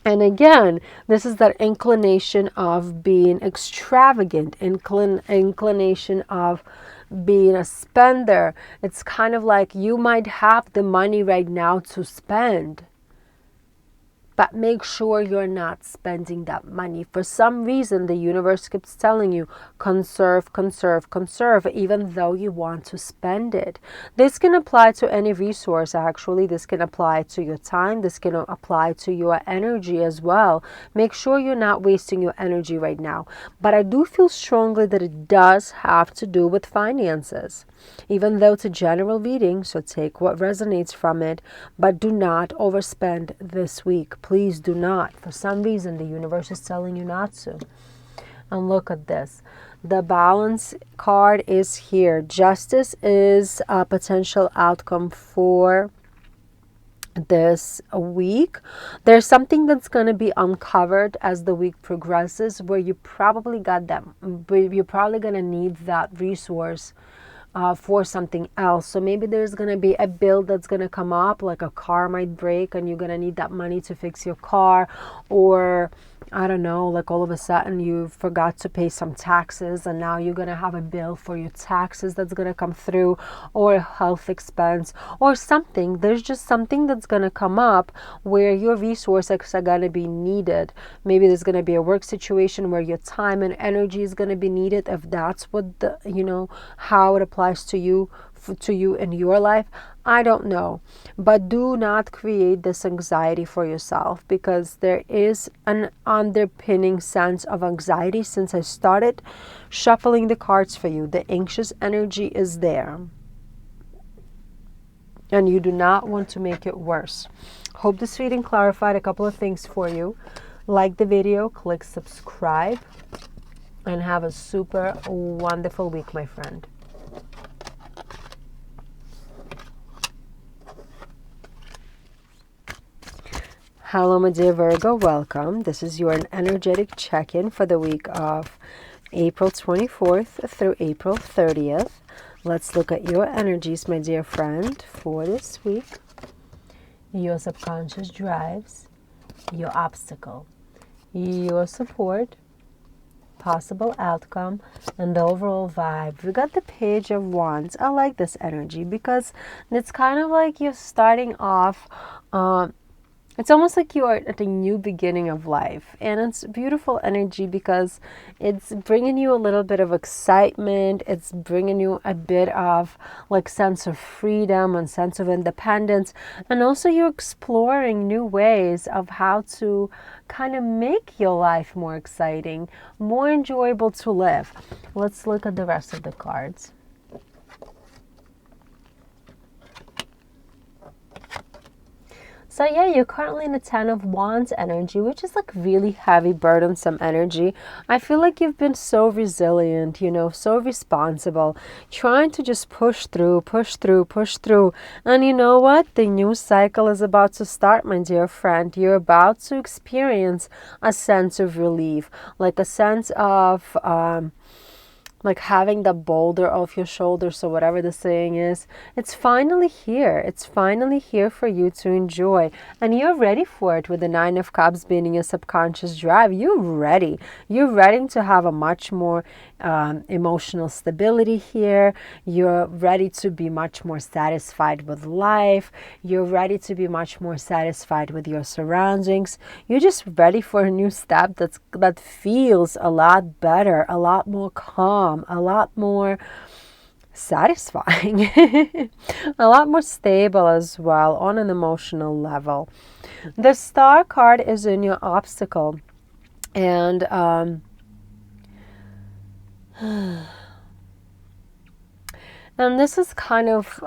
And again, this is that inclination of being extravagant, inclination of being a spender. It's kind of like you might have the money right now to spend, but make sure you're not spending that money. For some reason, the universe keeps telling you, conserve, conserve, conserve, even though you want to spend it. This can apply to any resource, actually. This can apply to your time. This can apply to your energy as well. Make sure you're not wasting your energy right now. But I do feel strongly that it does have to do with finances. Even though it's a general reading, so take what resonates from it, but do not overspend this week. Please do not. For some reason, the universe is telling you not to. And look at this. The Balance card is here. Justice is a potential outcome for this week. There's something that's going to be uncovered as the week progresses, where you probably got that, you're probably going to need that resource for something else. So maybe there's going to be a bill that's going to come up, like a car might break and you're going to need that money to fix your car, or I don't know, like all of a sudden you forgot to pay some taxes and now you're going to have a bill for your taxes that's going to come through, or a health expense or something. There's just something that's going to come up where your resources are going to be needed. Maybe there's going to be a work situation where your time and energy is going to be needed, if that's what the, how it applies to you in your life. I don't know, but do not create this anxiety for yourself, because there is an underpinning sense of anxiety since I started shuffling the cards for you. The anxious energy is there, and you do not want to make it worse. Hope this reading clarified a couple of things for you. Like the video, click subscribe, and have a super wonderful week, my friend. Hello, my dear Virgo, welcome. This is your energetic check-in for the week of April 24th through April 30th. Let's look at your energies, my dear friend, for this week. Your subconscious drives, your obstacle, your support, possible outcome, and the overall vibe. We got the Page of Wands. I like this energy because it's kind of like you're starting off it's almost like you are at a new beginning of life, and it's beautiful energy because it's bringing you a little bit of excitement. It's bringing you a bit of like sense of freedom and sense of independence, and also you're exploring new ways of how to kind of make your life more exciting, more enjoyable to live. Let's look at the rest of the cards. So yeah, you're currently in the 10 of Wands energy, which is like really heavy, burdensome energy. I feel like you've been so resilient, so responsible, trying to just push through. And you know what? The new cycle is about to start, my dear friend. You're about to experience a sense of relief, like a sense of like having the boulder off your shoulders, so whatever the saying is, it's finally here. It's finally here for you to enjoy. And you're ready for it with the 9 of Cups being in your subconscious drive. You're ready. You're ready to have a much more emotional stability here. You're ready to be much more satisfied with life. You're ready to be much more satisfied with your surroundings. You're just ready for a new step that feels a lot better, a lot more calm, a lot more satisfying, a lot more stable as well on an emotional level. The Star card is in your obstacle, and and this is kind of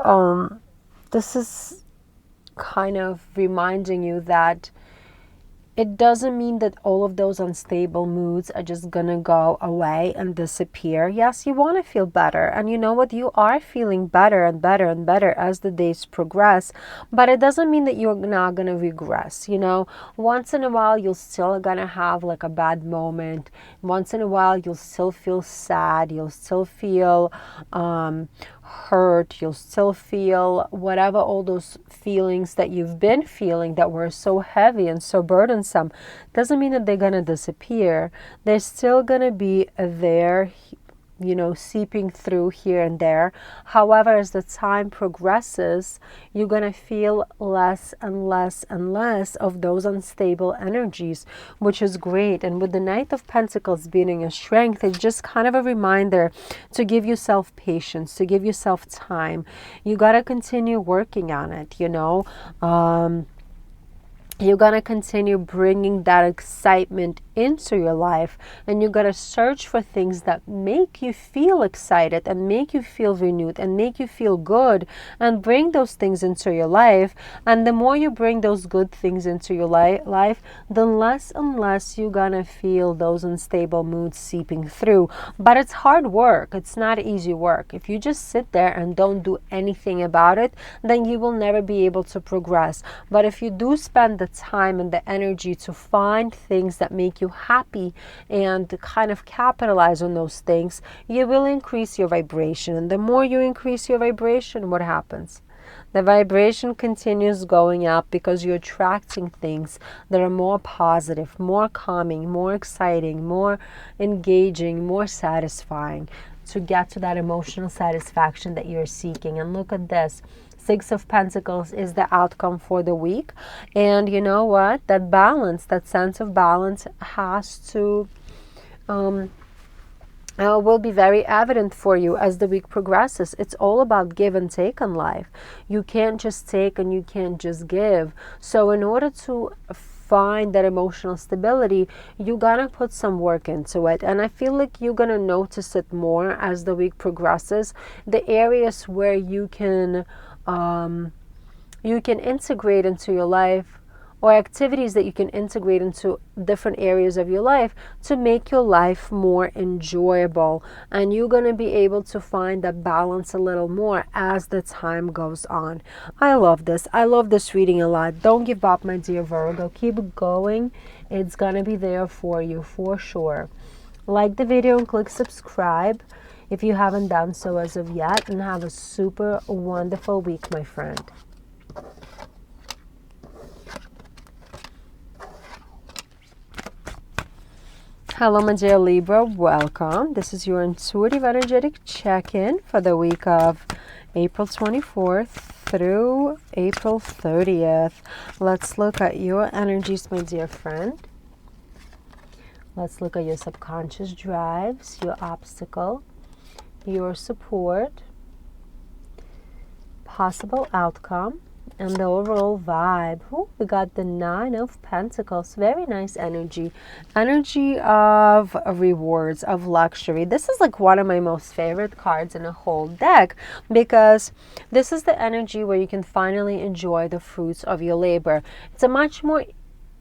reminding you that it doesn't mean that all of those unstable moods are just gonna go away and disappear. Yes, you want to feel better, and you know what? You are feeling better and better and better as the days progress, but it doesn't mean that you're not gonna regress. Once in a while you'll still gonna have like a bad moment. Once in a while you'll still feel sad. You'll still feel hurt. You'll still feel whatever, all those feelings that you've been feeling that were so heavy and so burdensome. Doesn't mean that they're gonna disappear. They're still gonna be there, seeping through here and there. However, as the time progresses, you're going to feel less and less and less of those unstable energies, which is great. And with the Knight of Pentacles being in your strength, it's just kind of a reminder to give yourself patience, to give yourself time. You got to continue working on it, You're going to continue bringing that excitement into your life, and you got to search for things that make you feel excited and make you feel renewed and make you feel good, and bring those things into your life. And the more you bring those good things into your life, the less and less you're gonna feel those unstable moods seeping through. But it's hard work. It's not easy work. If you just sit there and don't do anything about it, then you will never be able to progress. But if you do spend the time and the energy to find things that make you happy and kind of capitalize on those things, you will increase your vibration. And the more you increase your vibration, what happens? The vibration continues going up, because you're attracting things that are more positive, more calming, more exciting, more engaging, more satisfying, to get to that emotional satisfaction that you're seeking. And look at this. Six of Pentacles is the outcome for the week. And you know what? That balance, that sense of balance has to will be very evident for you as the week progresses. It's all about give and take in life. You can't just take and you can't just give. So in order to find that emotional stability, you gotta put some work into it. And I feel like you're gonna notice it more as the week progresses. The areas where you can integrate into your life, or activities that you can integrate into different areas of your life to make your life more enjoyable. And you're going to be able to find that balance a little more as the time goes on. I love this. I love this reading a lot. Don't give up, my dear Virgo. Keep going. It's going to be there for you for sure. Like the video and click subscribe if you haven't done so as of yet. And have a super wonderful week, my friend. Hello, my dear Libra. Welcome. This is your intuitive energetic check-in for the week of April 24th through April 30th. Let's look at your energies, my dear friend. Let's look at your subconscious drives, your obstacle, your support, possible outcome, and the overall vibe. Ooh, we got the Nine of Pentacles. Very nice energy. Energy of rewards, of luxury. This is like one of my most favorite cards in the whole deck, because this is the energy where you can finally enjoy the fruits of your labor. It's a much more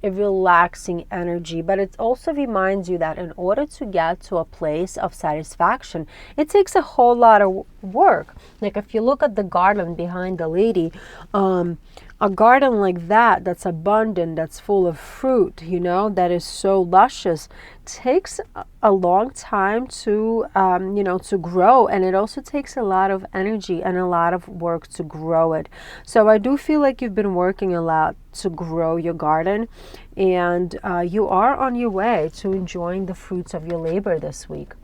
relaxing energy, but it also reminds you that in order to get to a place of satisfaction, it takes a whole lot of work. Like if you look at the garden behind the lady, a garden like that, that's abundant, that's full of fruit, you know, that is so luscious, takes a long time to, to grow. And it also takes a lot of energy and a lot of work to grow it. So I do feel like you've been working a lot to grow your garden, and you are on your way to enjoying the fruits of your labor this week.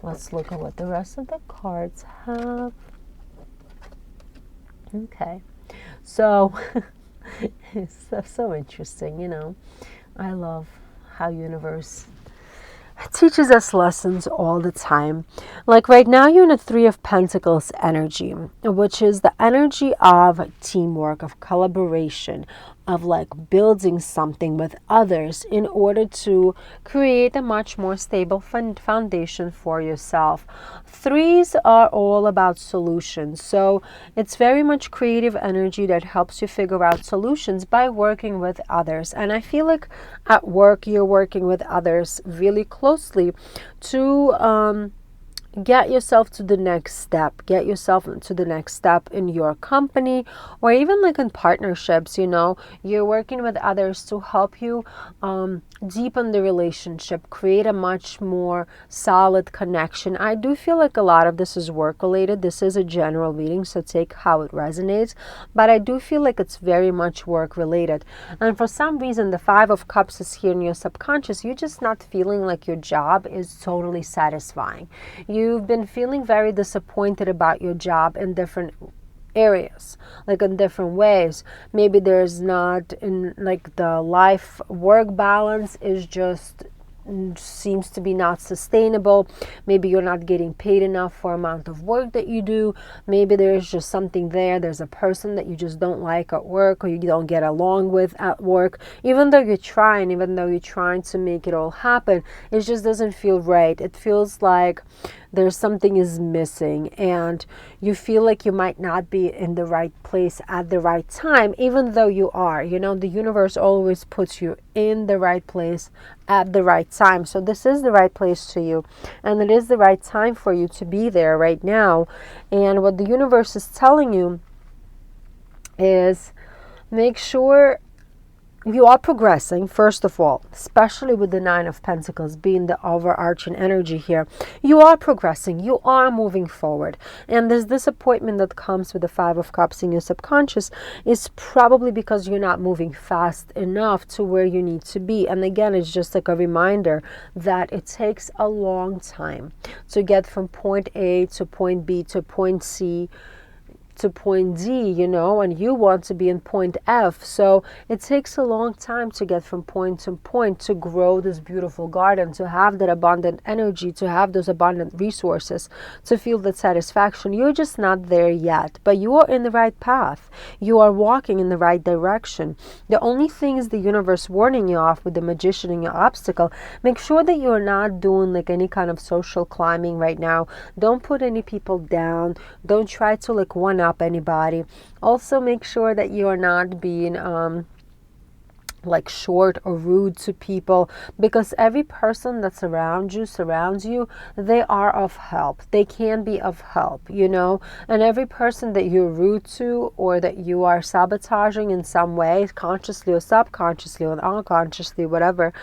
Let's look at what the rest of the cards have. Okay. So, it's so interesting, you know. I love how universe teaches us lessons all the time. Like right now, you're in a Three of Pentacles energy, which is the energy of teamwork, of collaboration, of like building something with others in order to create a much more stable foundation for yourself. Threes are all about solutions. So it's very much creative energy that helps you figure out solutions by working with others. And I feel like at work, you're working with others really closely to get yourself to the next step. Get yourself to the next step in your company, or even like in partnerships, you know. You're working with others to help you deepen the relationship, create a much more solid connection. I do feel like a lot of this is work related. This is a general reading, so take how it resonates. But I do feel like it's very much work related. And for some reason, the Five of Cups is here in your subconscious. You're just not feeling like your job is totally satisfying. You've been feeling very disappointed about your job in different areas, like in different ways. Maybe there's not in like the life work balance is just seems to be not sustainable. Maybe you're not getting paid enough for amount of work that you do. Maybe there's just something there. There's a person that you just don't like at work, or you don't get along with at work. Even though you're trying to make it all happen, it just doesn't feel right. It feels like there's something is missing, and you feel like you might not be in the right place at the right time, even though you are. You know, the universe always puts you in the right place at the right time. So this is the right place to you, and it is the right time for you to be there right now. And what the universe is telling you is, make sure you are progressing, first of all, especially with the Nine of Pentacles being the overarching energy here. You are progressing. You are moving forward. And this disappointment that comes with the Five of Cups in your subconscious is probably because you're not moving fast enough to where you need to be. And again, it's just like a reminder that it takes a long time to get from point A to point B to point C to point D, you know, and you want to be in point F. So it takes a long time to get from point to point, to grow this beautiful garden, to have that abundant energy, to have those abundant resources, to feel that satisfaction. You're just not there yet, but you are in the right path. You are walking in the right direction. The only thing is the universe warning you off with the Magician in your obstacle. Make sure that you're not doing like any kind of social climbing right now. Don't put any people down. Don't try to like one up anybody. Also make sure that you are not being like short or rude to people, because every person that's surrounds you, they are of help. They can be of help, you know. And every person that you're rude to, or that you are sabotaging in some way, consciously or subconsciously or unconsciously, whatever,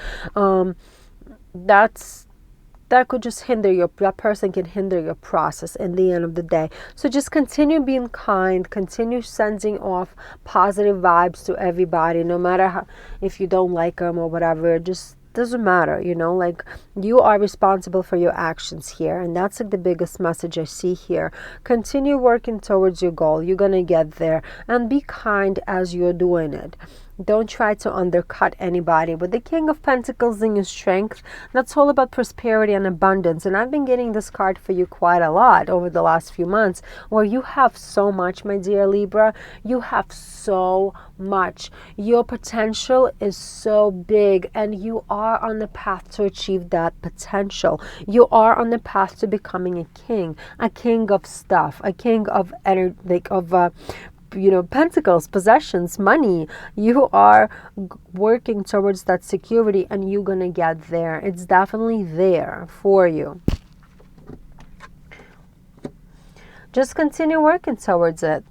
that could just that person can hinder your process in the end of the day. So just continue being kind, continue sending off positive vibes to everybody, no matter how, if you don't like them or whatever, just doesn't matter, you know, like you are responsible for your actions here. And that's like the biggest message I see here. Continue working towards your goal. You're going to get there, and be kind as you're doing it. Don't try to undercut anybody. With the King of Pentacles in your strength, that's all about prosperity and abundance. And I've been getting this card for you quite a lot over the last few months, where you have so much, my dear Libra. You have so much. Your potential is so big, and you are on the path to achieve that potential. You are on the path to becoming a king of stuff, a king of energy, like of you know, pentacles, possessions, money. You are working towards that security, and you're gonna get there. It's definitely there for you. Just continue working towards it.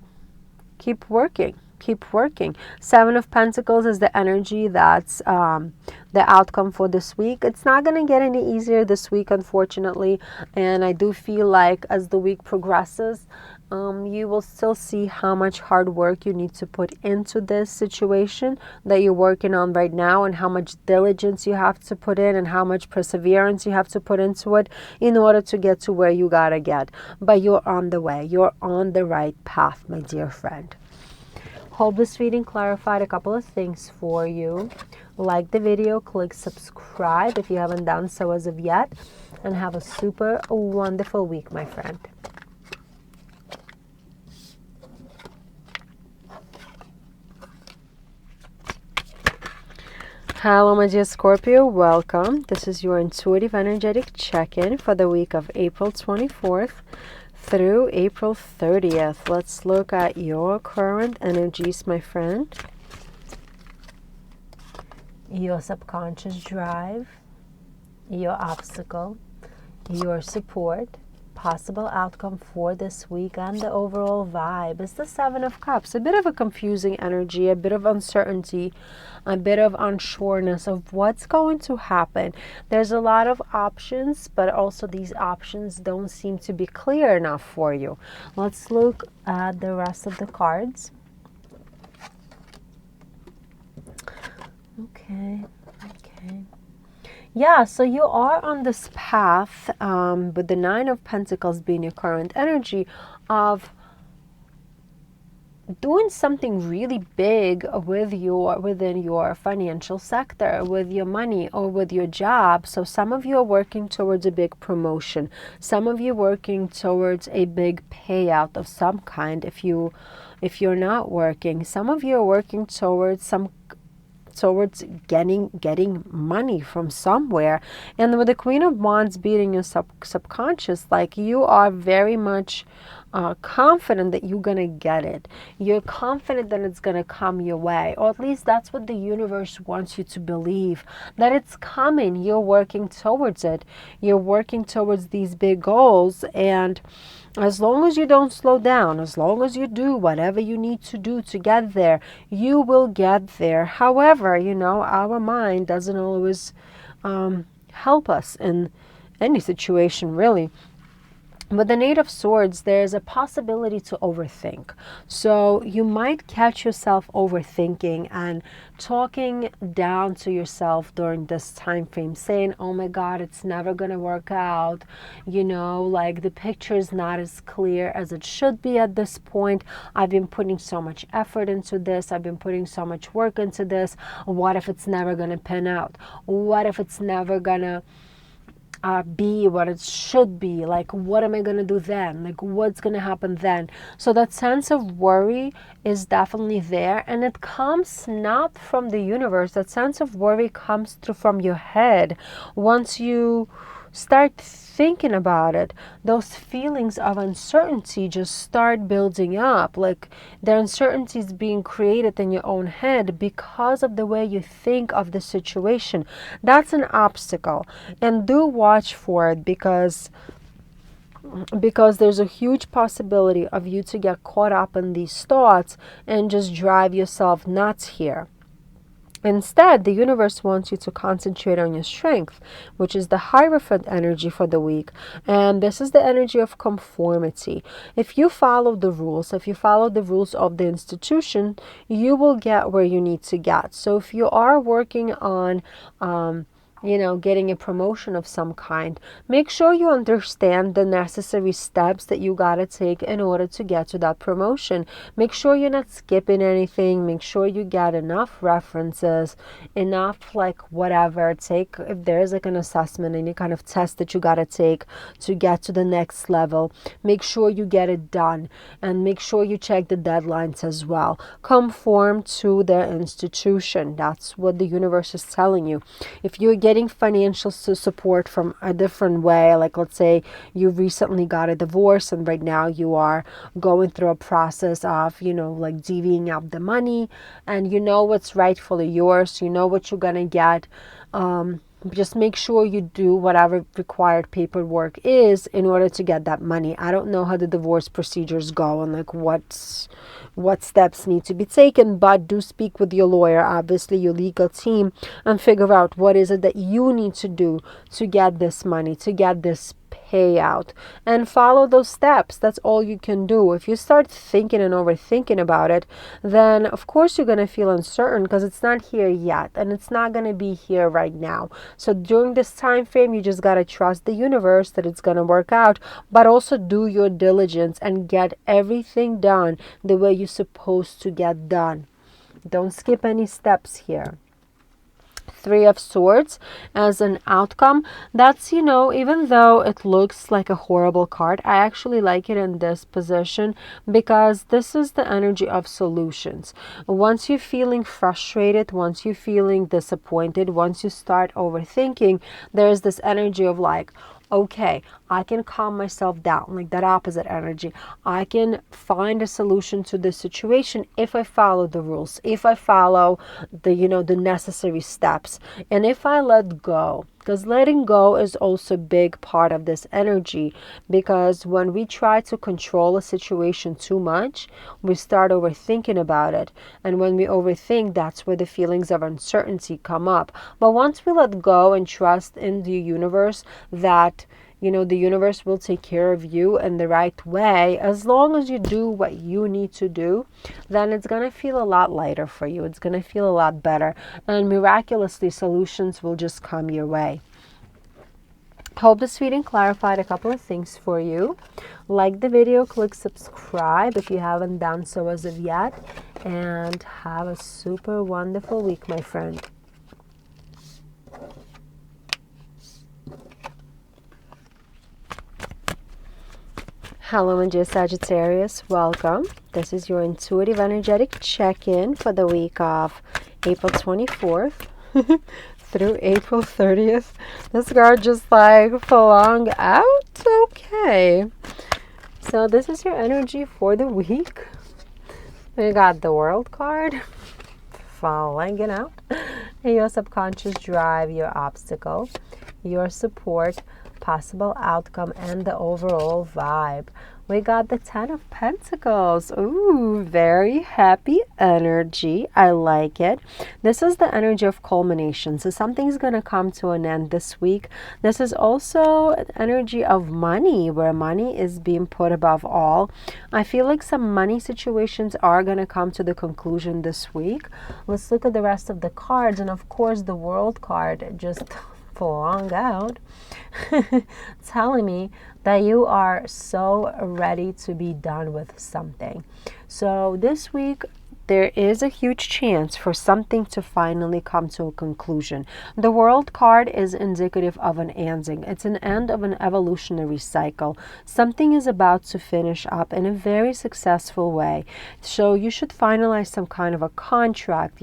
Keep working. Keep working. Seven of Pentacles is the energy that's the outcome for this week. It's not going to get any easier this week, unfortunately. And I do feel like as the week progresses, you will still see how much hard work you need to put into this situation that you're working on right now, and how much diligence you have to put in, and how much perseverance you have to put into it in order to get to where you gotta get. But you're on the way. You're on the right path, my dear friend. Hope this reading clarified a couple of things for you. Like the video, click subscribe if you haven't done so as of yet, and have a super wonderful week, my friend. Hello, my dear Scorpio. Welcome. This is your intuitive energetic check-in for the week of April 24th through April 30th. Let's look at your current energies, my friend. Your subconscious drive, your obstacle, your support, possible outcome for this week, and the overall vibe is the Seven of Cups. A bit of a confusing energy, a bit of uncertainty, a bit of unsureness of what's going to happen. There's a lot of options, but also these options don't seem to be clear enough for you. Let's look at the rest of the cards. Okay. Yeah, so you are on this path with the Nine of Pentacles being your current energy of doing something really big within your financial sector, with your money or with your job. So some of you are working towards a big promotion. Some of you working towards a big payout of some kind. If you're not working, some of you are working towards getting money from somewhere. And with the Queen of Wands beating your subconscious, like you are very much confident that you're gonna get it. You're confident that it's gonna come your way, or at least that's what the universe wants you to believe, that it's coming. You're working towards it. You're working towards these big goals, and as long as you don't slow down, as long as you do whatever you need to do to get there, you will get there. However, our mind doesn't always help us in any situation, really. With the Eight of Swords, there's a possibility to overthink. So you might catch yourself overthinking and talking down to yourself during this time frame, saying, oh my God, it's never going to work out. Like the picture is not as clear as it should be at this point. I've been putting so much effort into this. I've been putting so much work into this. What if it's never going to pan out? What if it's never going to be what it should be? Like, what am I going to do then? Like, what's going to happen then? So that sense of worry is definitely there, and it comes not from the universe. That sense of worry comes through from your head. Once you start thinking about it, those feelings of uncertainty just start building up. Like the uncertainty is being created in your own head because of the way you think of the situation. That's an obstacle, and do watch for it, because there's a huge possibility of you to get caught up in these thoughts and just drive yourself nuts here. Instead, the universe wants you to concentrate on your strength, which is the Hierophant energy for the week. And this is the energy of conformity. If you follow the rules, if you follow the rules of the institution, you will get where you need to get. So if you are working on getting a promotion of some kind, make sure you understand the necessary steps that you gotta take in order to get to that promotion. Make sure you're not skipping anything. Make sure you get enough references, enough whatever. Take, if there's an assessment, any kind of test that you gotta take to get to the next level, make sure you get it done, and make sure you check the deadlines as well. Conform to the institution. That's what the universe is telling you. If you're getting financial support from a different way, like let's say you recently got a divorce and right now you are going through a process of divvying up the money, and what's rightfully yours, what you're gonna get, just make sure you do whatever required paperwork is in order to get that money. I don't know how the divorce procedures go and what steps need to be taken, but do speak with your lawyer, obviously your legal team, and figure out what is it that you need to do to get this money, to get this payout, and follow those steps. That's all you can do. If you start thinking and overthinking about it, then of course you're going to feel uncertain because it's not here yet, and it's not going to be here right now. So during this time frame, you just got to trust the universe that it's going to work out, but also do your diligence and get everything done the way you're supposed to get done. Don't skip any steps here. Three of Swords as an outcome. That's, even though it looks like a horrible card, I actually like it in this position because this is the energy of solutions. Once you're feeling frustrated, once you're feeling disappointed, once you start overthinking, there's this energy of okay, I can calm myself down, like that opposite energy. I can find a solution to this situation if I follow the rules, if I follow the necessary steps, and if I let go. Because letting go is also a big part of this energy, because when we try to control a situation too much, we start overthinking about it. And when we overthink, that's where the feelings of uncertainty come up. But once we let go and trust in the universe that the universe will take care of you in the right way, as long as you do what you need to do, then it's going to feel a lot lighter for you. It's going to feel a lot better. And miraculously, solutions will just come your way. Hope this reading clarified a couple of things for you. Like the video, click subscribe if you haven't done so as of yet. And have a super wonderful week, my friend. Hello, my dear Sagittarius. Welcome. This is your intuitive energetic check-in for the week of April 24th. Through April 30th. This card just like flung out. Okay. So this is your energy for the week. We got the World card. Falling it out. Your subconscious drive, your obstacle, your support, possible outcome, and the overall vibe. We got the 10 of Pentacles. Ooh, very happy energy. I like it. This is the energy of culmination. So something's going to come to an end this week. This is also an energy of money, where money is being put above all. I feel like some money situations are going to come to the conclusion this week. Let's look at the rest of the cards. And of course, the World card just flung out. Telling me that you are so ready to be done with something. So this week there is a huge chance for something to finally come to a conclusion. The World card is indicative of an ending. It's an end of an evolutionary cycle. Something is about to finish up in a very successful way. So you should finalize some kind of a contract.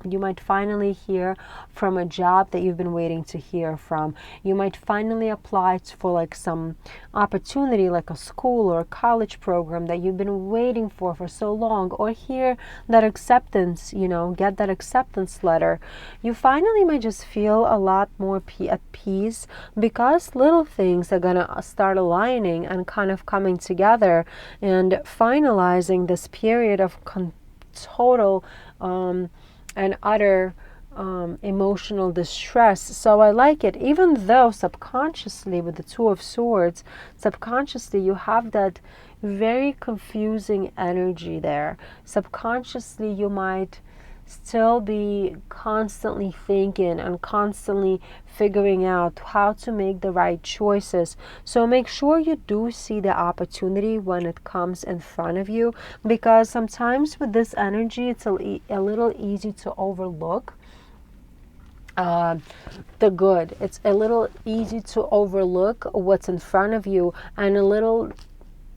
You might finally hear from a job that you've been waiting to hear from. You might finally apply for like some opportunity, like a school or a college program that you've been waiting for so long, or hear that acceptance, get that acceptance letter. You finally might just feel a lot more at peace, because little things are going to start aligning and kind of coming together and finalizing this period of total and utter emotional distress. So I like it, even though subconsciously with the Two of Swords, subconsciously you have that very confusing energy there. Subconsciously you might still be constantly thinking and constantly figuring out how to make the right choices. So make sure you do see the opportunity when it comes in front of you, because sometimes with this energy it's a little easy to overlook the good. It's a little easy to overlook what's in front of you, and a little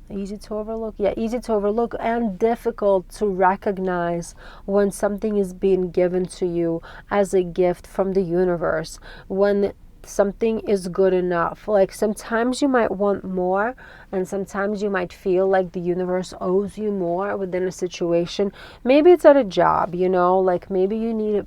easy to overlook and difficult to recognize when something is being given to you as a gift from the universe, when something is good enough. Like sometimes you might want more, and sometimes you might feel like the universe owes you more within a situation. Maybe it's at a job, like maybe you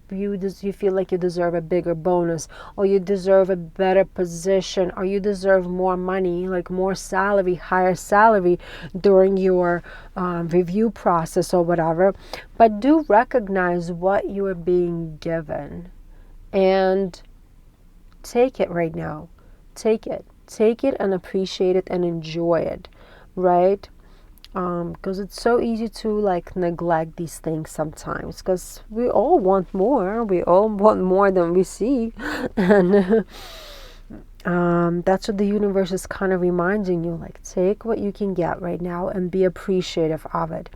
feel like you deserve a bigger bonus, or you deserve a better position, or you deserve more money, like more salary, higher salary during your review process or whatever. But do recognize what you are being given and take it right now. Take it and appreciate it and enjoy it, right? Because it's so easy to like neglect these things sometimes, because we all want more. We all want more than we see. And that's what the universe is kind of reminding you, like take what you can get right now and be appreciative of it.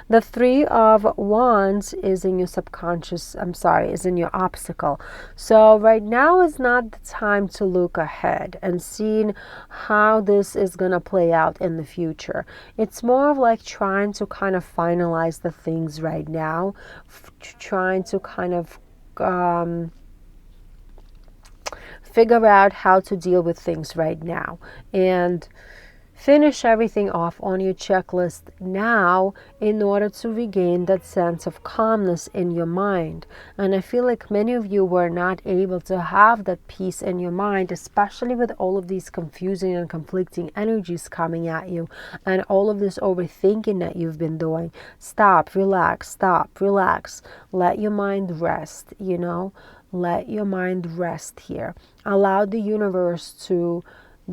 The Three of Wands is in your is in your obstacle. So right now is not the time to look ahead and seeing how this is going to play out in the future. It's more of like trying to kind of finalize the things right now, trying to kind of figure out how to deal with things right now and finish everything off on your checklist now in order to regain that sense of calmness in your mind. And I feel like many of you were not able to have that peace in your mind, especially with all of these confusing and conflicting energies coming at you and all of this overthinking that you've been doing. Stop, relax, let your mind rest, let your mind rest here. Allow the universe to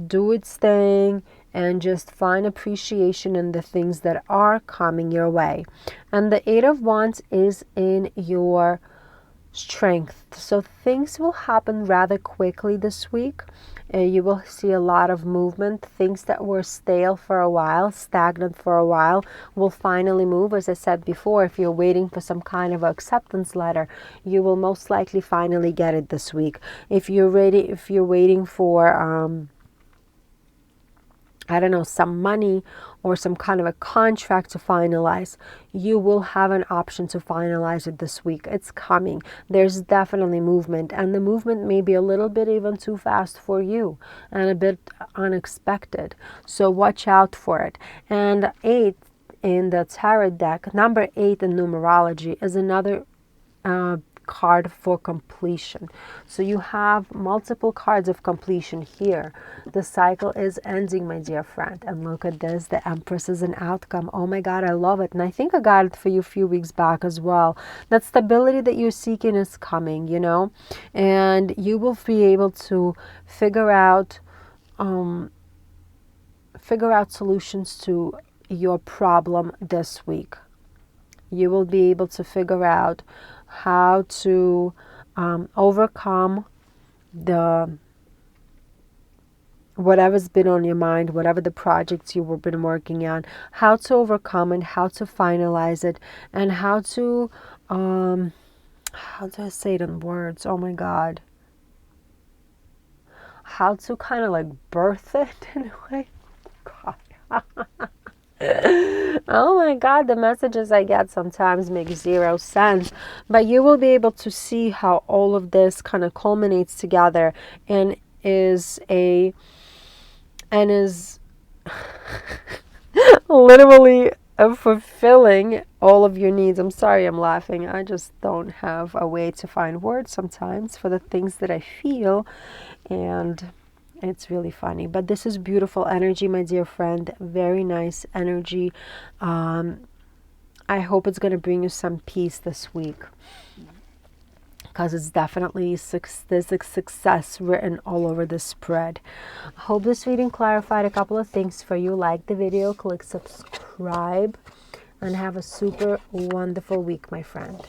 do its thing and just find appreciation in the things that are coming your way. And the Eight of Wands is in your strength. So things will happen rather quickly this week. You will see a lot of movement. Things that were stale for a while, stagnant for a while, will finally move. As I said before, if you're waiting for some kind of acceptance letter, you will most likely finally get it this week. If you're waiting for I don't know, some money or some kind of a contract to finalize, you will have an option to finalize it this week. It's coming. There's definitely movement, and the movement may be a little bit even too fast for you and a bit unexpected. So watch out for it. And 8 in the tarot deck, number 8 in numerology, is another card for completion. So you have multiple cards of completion here. The cycle is ending, my dear friend. And look at this, the Empress is an outcome. Oh my God, I love it. And I think I got it for you a few weeks back as well. That stability that you're seeking is coming, you know, and you will be able to figure out solutions to your problem this week. You will be able to figure out how to overcome whatever's been on your mind, whatever the projects you've been working on, how to overcome it, how to finalize it, and how to how do I say it in words? Oh my God. How to kind of like birth it in a way. God. Oh my God, the messages I get sometimes make zero sense. But you will be able to see how all of this kind of culminates together and is literally fulfilling all of your needs. I'm sorry I'm laughing. I just don't have a way to find words sometimes for the things that I feel, and it's really funny. But this is beautiful energy, my dear friend. Very nice energy. I hope it's going to bring you some peace this week, because it's definitely there's a success written all over the spread. I hope this reading clarified a couple of things for you. Like the video, click subscribe, and have a super wonderful week, my friend.